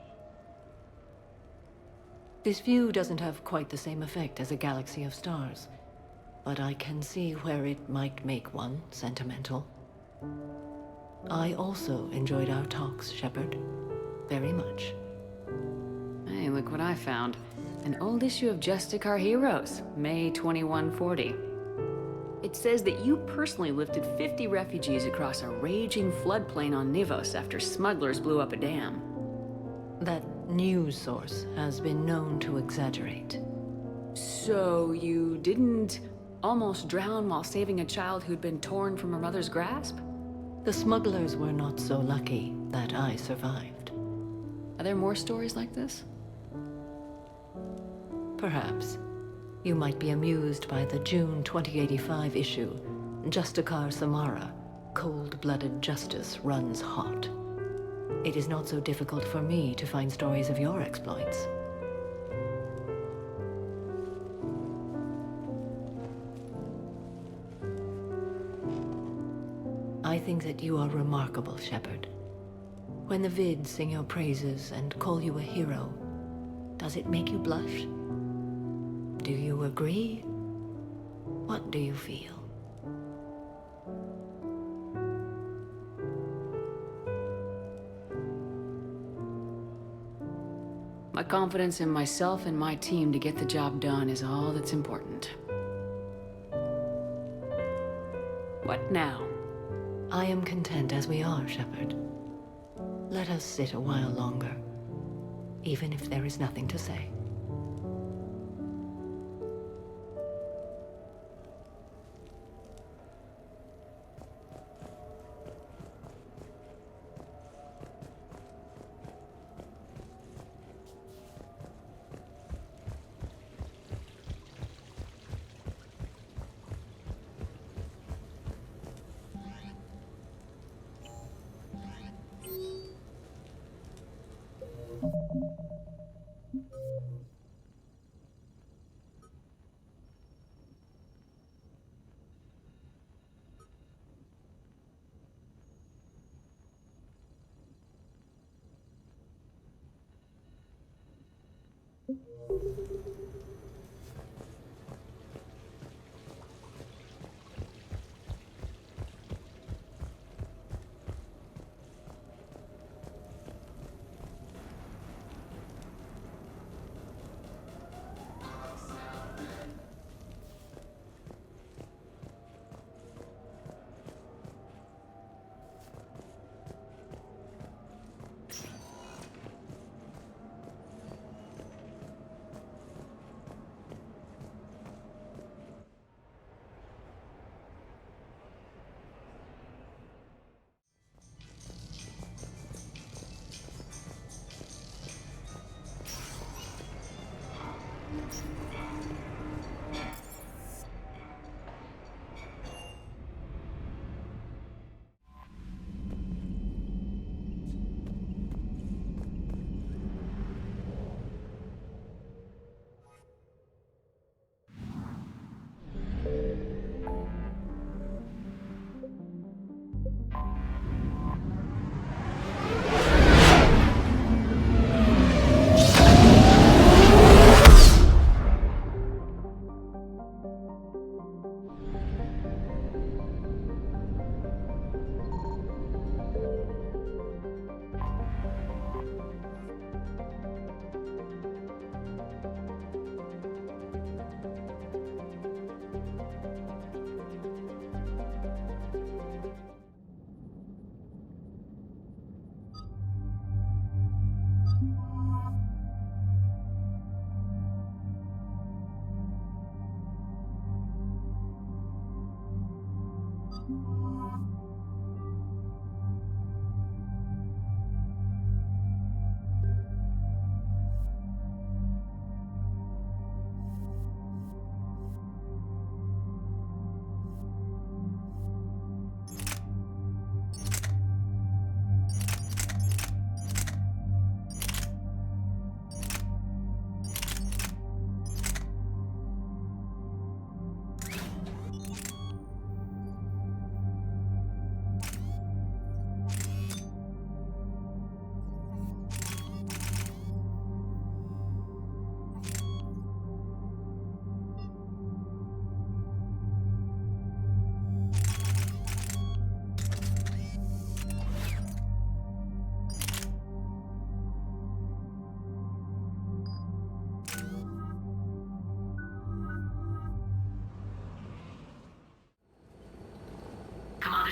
This view doesn't have quite the same effect as a galaxy of stars, but I can see where it might make one sentimental. I also enjoyed our talks, Shepard. Very much. Hey, look what I found. An old issue of Justicar Heroes, May 2140. It says that you personally lifted 50 refugees across a raging floodplain on Nivos after smugglers blew up a dam. That news source has been known to exaggerate. So you didn't almost drown while saving a child who'd been torn from her mother's grasp? The smugglers were not so lucky that I survived. Are there more stories like this? Perhaps. You might be amused by the June 2085 issue, Justicar Samara, Cold-Blooded Justice Runs Hot. It is not so difficult for me to find stories of your exploits. I think that you are remarkable, Shepard. When the Vids sing your praises and call you a hero, does it make you blush? Do you agree? What do you feel? My confidence in myself and my team to get the job done is all that's important. What now? I am content as we are, Shepard. Let us sit a while longer, even if there is nothing to say.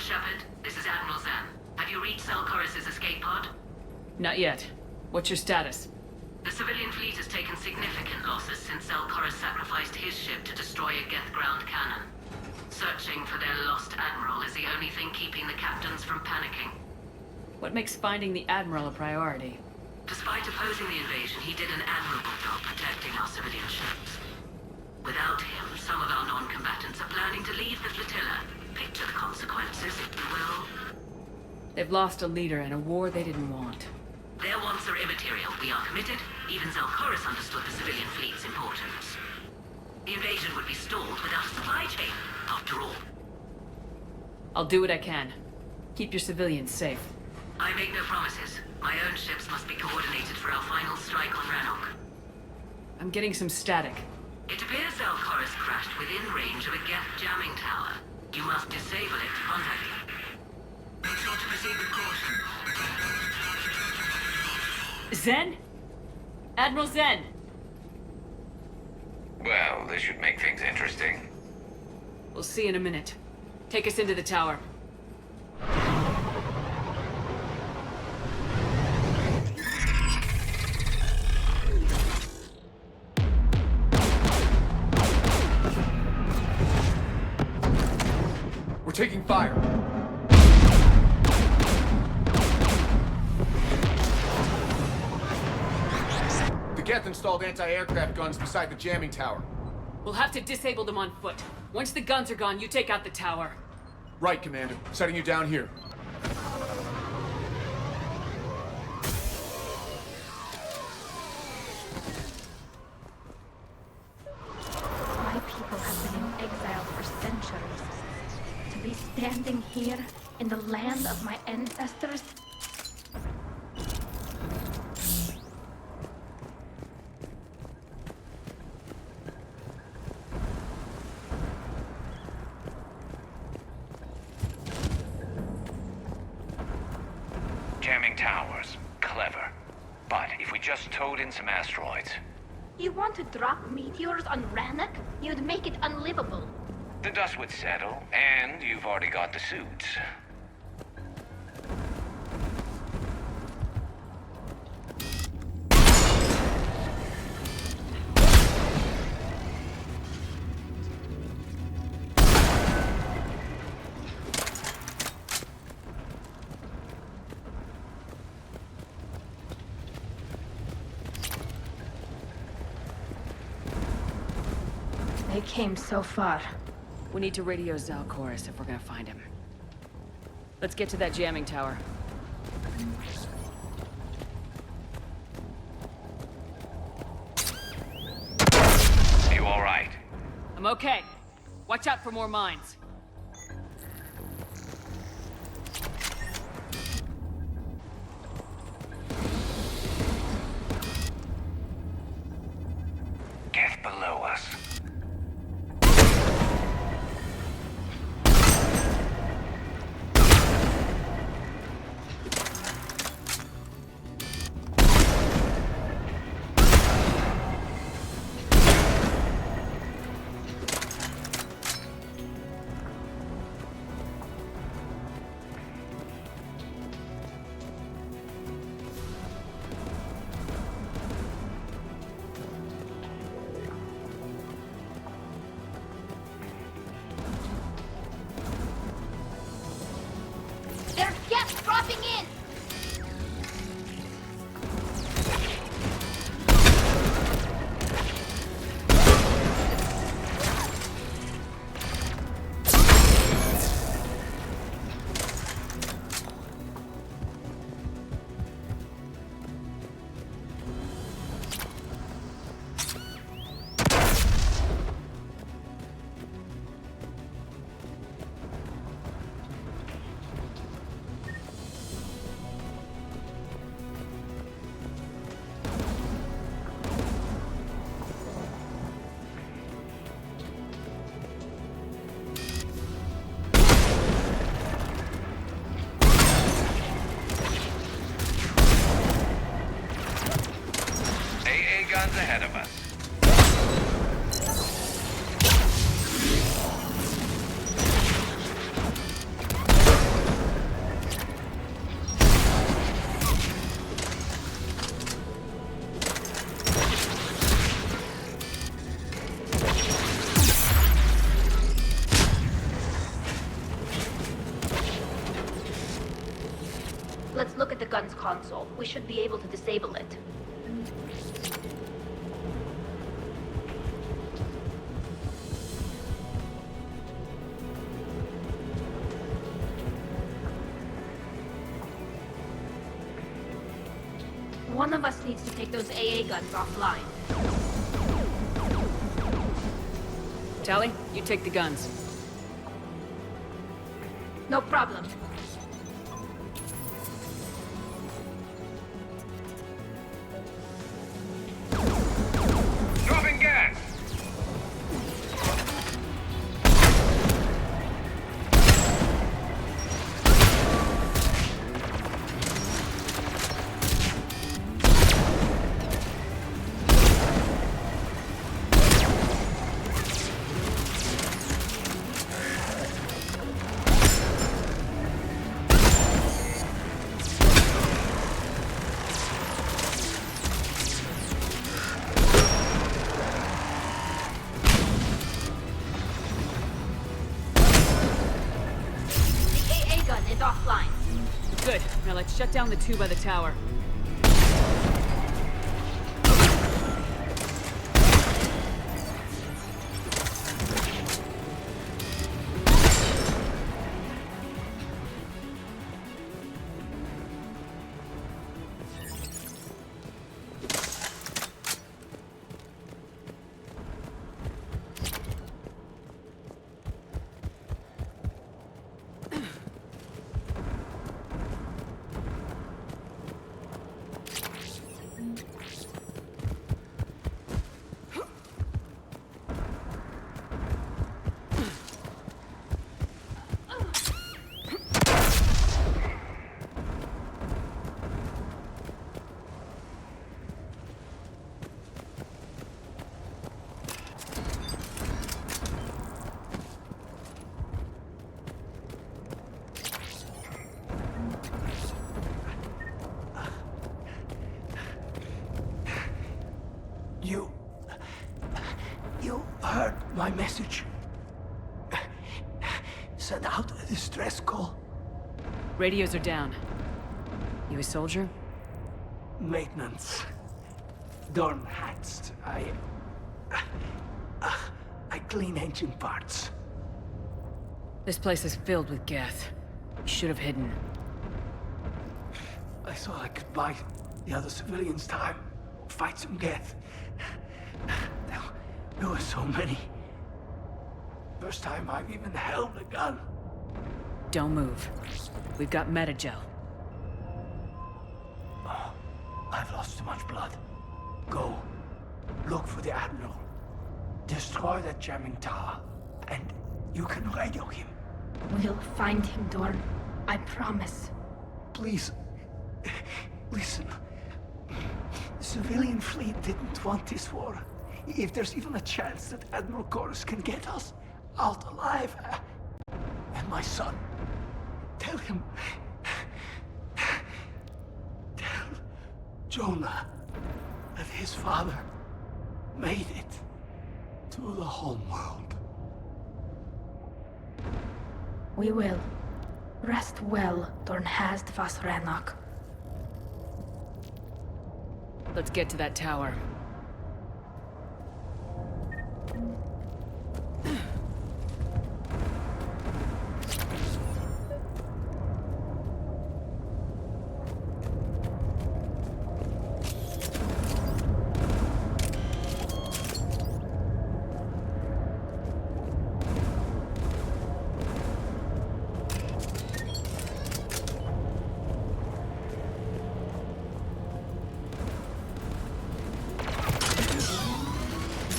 Shepard, this is Admiral Zen. Have you reached Zelkorus' escape pod? Not yet. What's your status? The civilian fleet has taken significant losses since Zelkorus sacrificed his ship to destroy a Geth ground cannon. Searching for their lost admiral is the only thing keeping the captains from panicking. What makes finding the Admiral a priority? Despite opposing the invasion, he did an admirable job protecting our civilian ships. Without him, some of our non-combatants are planning to leave the flotilla. Picture the consequences, if you will. They've lost a leader in a war they didn't want. Their wants are immaterial. We are committed. Even Zelkorus understood the civilian fleet's importance. The invasion would be stalled without a supply chain, after all. I'll do what I can. Keep your civilians safe. I make no promises. My own ships must be coordinated for our final strike on Rannoch. I'm getting some static. It appears Zelkorus crashed within range of a Geth jamming tower. You must disable it to contact you. Make sure to proceed with caution. Zen? Admiral Zen! Well, this should make things interesting. We'll see in a minute. Take us into the tower. We're taking fire. The Geth installed anti-aircraft guns beside the jamming tower. We'll have to disable them on foot. Once the guns are gone, you take out the tower. Right, Commander. Setting you down here. My people have been in exile for centuries. To be standing here in the land of my ancestors. Jamming towers. Clever. But if we just towed in some asteroids, You want to drop meteors on Rannoch? You'd make it unlivable. the dust would settle, and you've already got the suits. They came so far. We need to radio Zelkorus if we're gonna find him. Let's get to that jamming tower. You all right? I'm okay. Watch out for more mines. Geth below us. There's Geth dropping in! AA guns ahead of us. gun's console. We should be able to disable it. One of us needs to take those AA guns offline. Tally, you take the guns. No problem. Dropping gas! Offline. Good. Now let's shut down the two by the tower. You heard my message. Send out a distress call. Radios are down. You a soldier? Maintenance. Dorn hats. I clean engine parts. This place is filled with Geth. You should have hidden. I thought I could buy the other civilians time. Fight some Geth. There were so many. First time I've even held a gun. Don't move. We've got Metagel. Oh, I've lost too much blood. Go. Look for the Admiral. Destroy that jamming tower. And you can radio him. We'll find him, Dorn. I promise. Please. Listen. The civilian fleet didn't want this war. If there's even a chance that Admiral Chorus can get us out alive, and my son, tell him, tell Jonah that his father made it to the home world. We will. Rest well, Dornhast vas Renok. Let's get to that tower.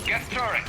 Get turret!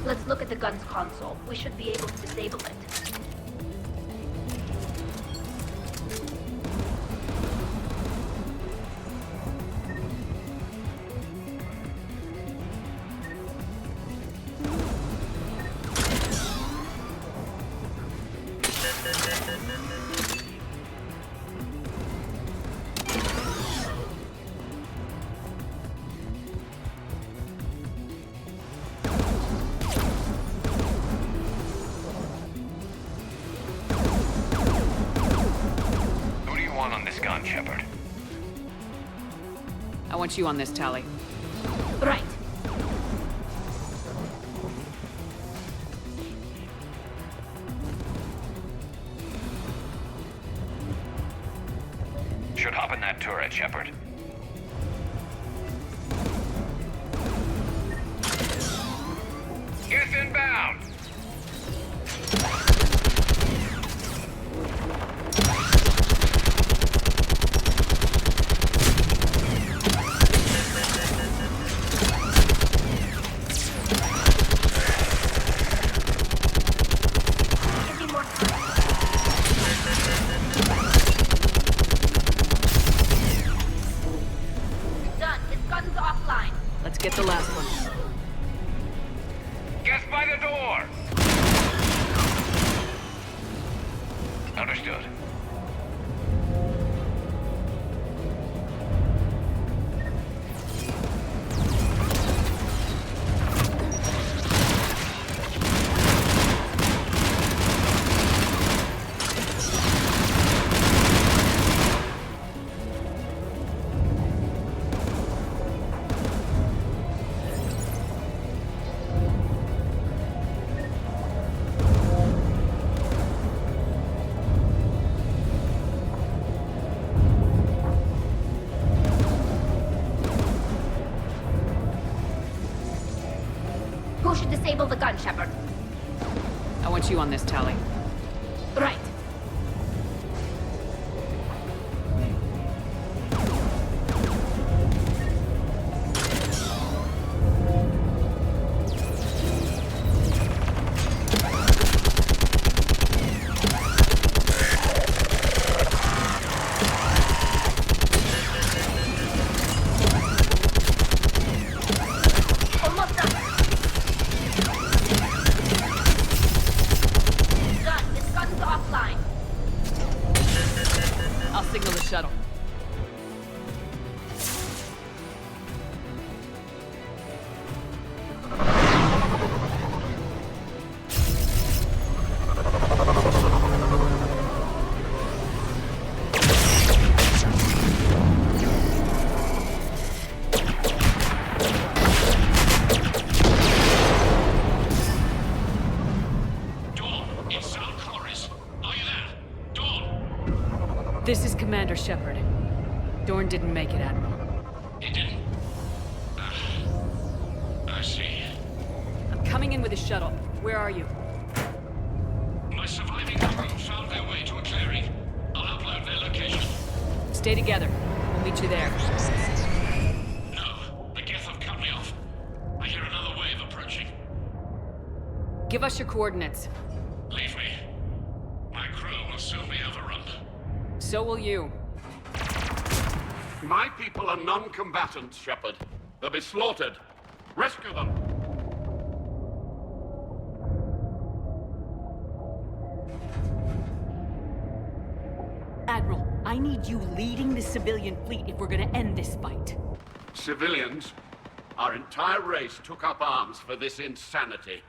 Let's look at the gun's console. We should be able to disable it. Shepard. I want you on this, Tali. Right. Should hop in that turret, Shepard. Get inbound! Done. This gun's offline. Let's get the last one. Guess by the door! Understood. Who should disable the gun, Shepard? I want you on this, Tali. Right. Almost done. Done. This gun's offline. I'll signal the shuttle. Dawn, it's Sal Corris. Are you there? Dawn! This is Commander Shepard. Dorn didn't make it, Admiral. He didn't? I see. I'm coming in with a shuttle. Where are you? My surviving crew found their way to a clearing. I'll upload their location. Stay together. We'll meet you there. No, the Geth have cut me off. I hear another wave approaching. Give us your coordinates. Leave me. My crew will soon be overrun. So will you. My people are non-combatants, Shepard. They'll be slaughtered. Rescue them! Admiral, I need you leading the civilian fleet if we're gonna end this fight. Civilians, our entire race took up arms for this insanity.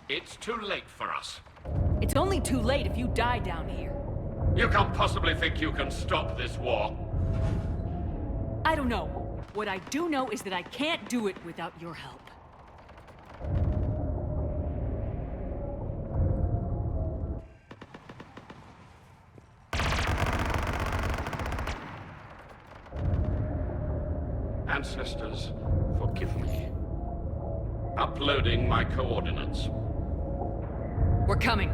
It's too late for us. It's only too late if you die down here. You can't possibly think you can stop this war. I don't know. What I do know is that I can't do it without your help. Ancestors, forgive me. Uploading my coordinates. We're coming.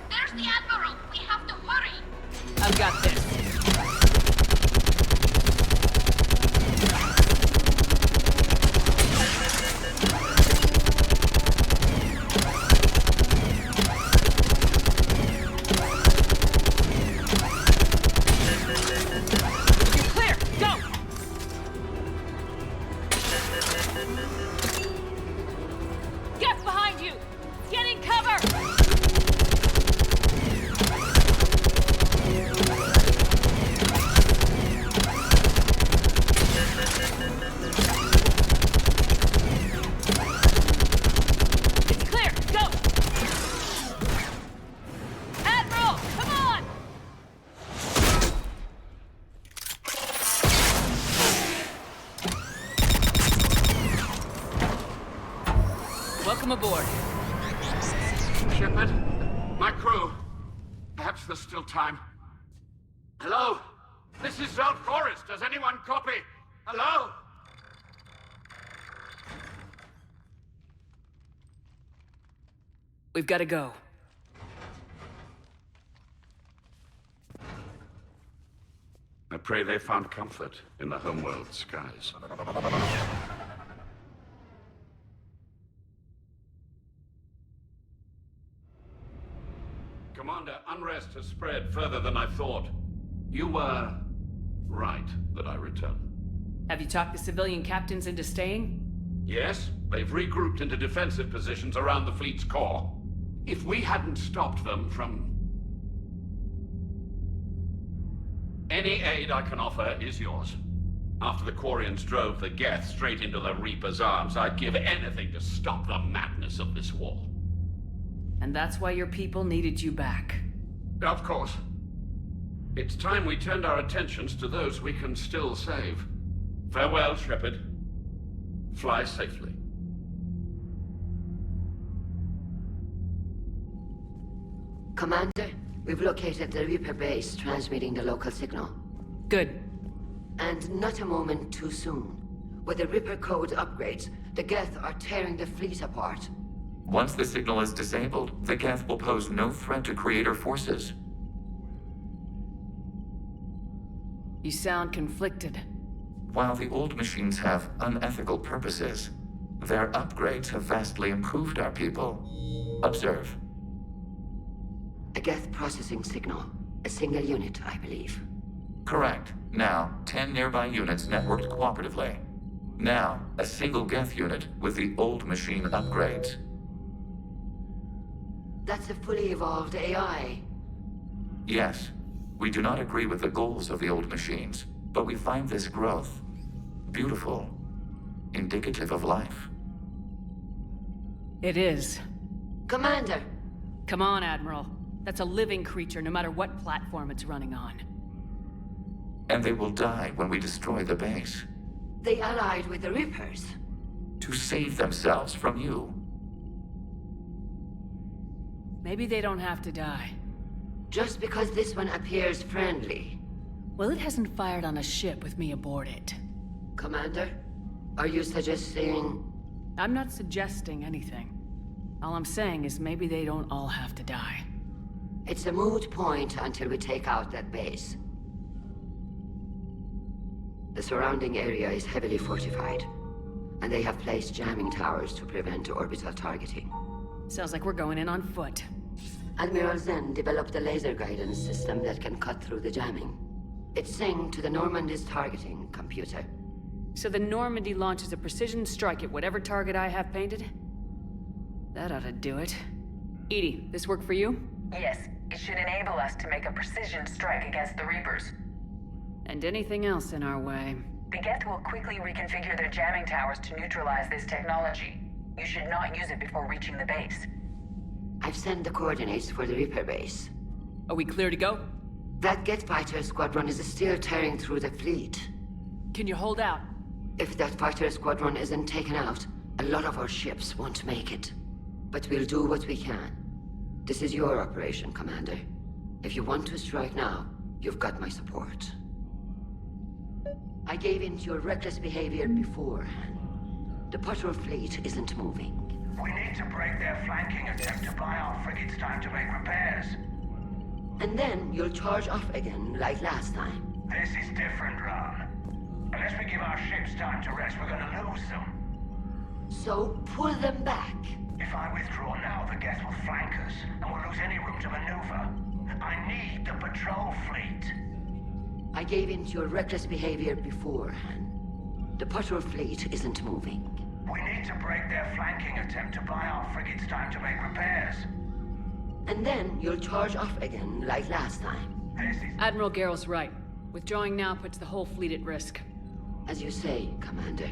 There's the Admiral. We have to hurry. I've got this. You're clear. Go. Get behind you. Get in cover. Welcome aboard. Shepard, my crew. Perhaps there's still time. Hello? This is Zalforis. Does anyone copy? Hello? We've got to go. I pray they found comfort in the homeworld skies. Commander, unrest has spread further than I thought. You were right that I return. Have you talked the civilian captains into staying? Yes, they've regrouped into defensive positions around the fleet's core. If we hadn't stopped them from... Any aid I can offer is yours. After the Quarians drove the Geth straight into the Reaper's arms, I'd give anything to stop the madness of this war. And that's why your people needed you back. Of course. It's time we turned our attentions to those we can still save. Farewell, Shepard. Fly safely. Commander, we've located the Reaper base transmitting the local signal. Good. And not a moment too soon. With the Reaper code upgrades, the Geth are tearing the fleet apart. Once the signal is disabled, the Geth will pose no threat to Creator forces. You sound conflicted. While the old machines have unethical purposes, their upgrades have vastly improved our people. Observe. A Geth processing signal. A single unit, I believe. Correct. Now, 10 nearby units networked cooperatively. Now, a single Geth unit with the old machine upgrades. That's a fully evolved AI. Yes, we do not agree with the goals of the old machines, but we find this growth beautiful, indicative of life. It is. Commander! Come on, Admiral. That's a living creature, no matter what platform it's running on. And they will die when we destroy the base. They allied with the Reapers. To save themselves from you. Maybe they don't have to die. Just because this one appears friendly. Well, it hasn't fired on a ship with me aboard it. Commander, are you suggesting... I'm not suggesting anything. All I'm saying is maybe they don't all have to die. It's a moot point until we take out that base. The surrounding area is heavily fortified, and they have placed jamming towers to prevent orbital targeting. Sounds like we're going in on foot. Admiral Zen developed a laser guidance system that can cut through the jamming. It's synced to the Normandy's targeting computer. So the Normandy launches a precision strike at whatever target I have painted? That ought to do it. EDI, this work for you? Yes, it should enable us to make a precision strike against the Reapers. And anything else in our way. The Geth will quickly reconfigure their jamming towers to neutralize this technology. You should not use it before reaching the base. I've sent the coordinates for the Reaper base. Are we clear to go? That Geth fighter squadron is still tearing through the fleet. Can you hold out? If that fighter squadron isn't taken out, a lot of our ships won't make it. But we'll do what we can. This is your operation, Commander. If you want to strike now, you've got my support. I gave in to your reckless behavior before. The patrol fleet isn't moving. We need to break their flanking attempt to buy our frigates time to make repairs. And then you'll charge off again, like last time. This is different, Ron. Unless we give our ships time to rest, we're gonna lose them. So pull them back. If I withdraw now, the Geth will flank us, and we'll lose any room to maneuver. I need the patrol fleet. I gave in to your reckless behavior beforehand. The patrol fleet isn't moving. We need to break their flanking attempt to buy our frigates time to make repairs. And then you'll charge off again, like last time. Admiral Garrel's right. Withdrawing now puts the whole fleet at risk. As you say, Commander.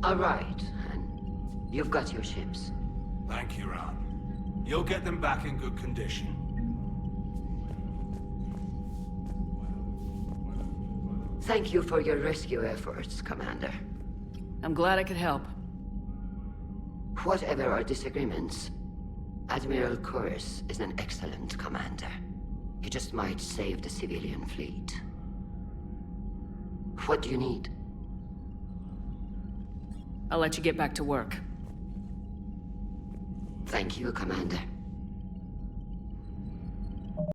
All right, and you've got your ships. Thank you, Ron. You'll get them back in good condition. Thank you for your rescue efforts, Commander. I'm glad I could help. Whatever our disagreements, Admiral Kurus is an excellent commander. He just might save the civilian fleet. What do you need? I'll let you get back to work. Thank you, Commander.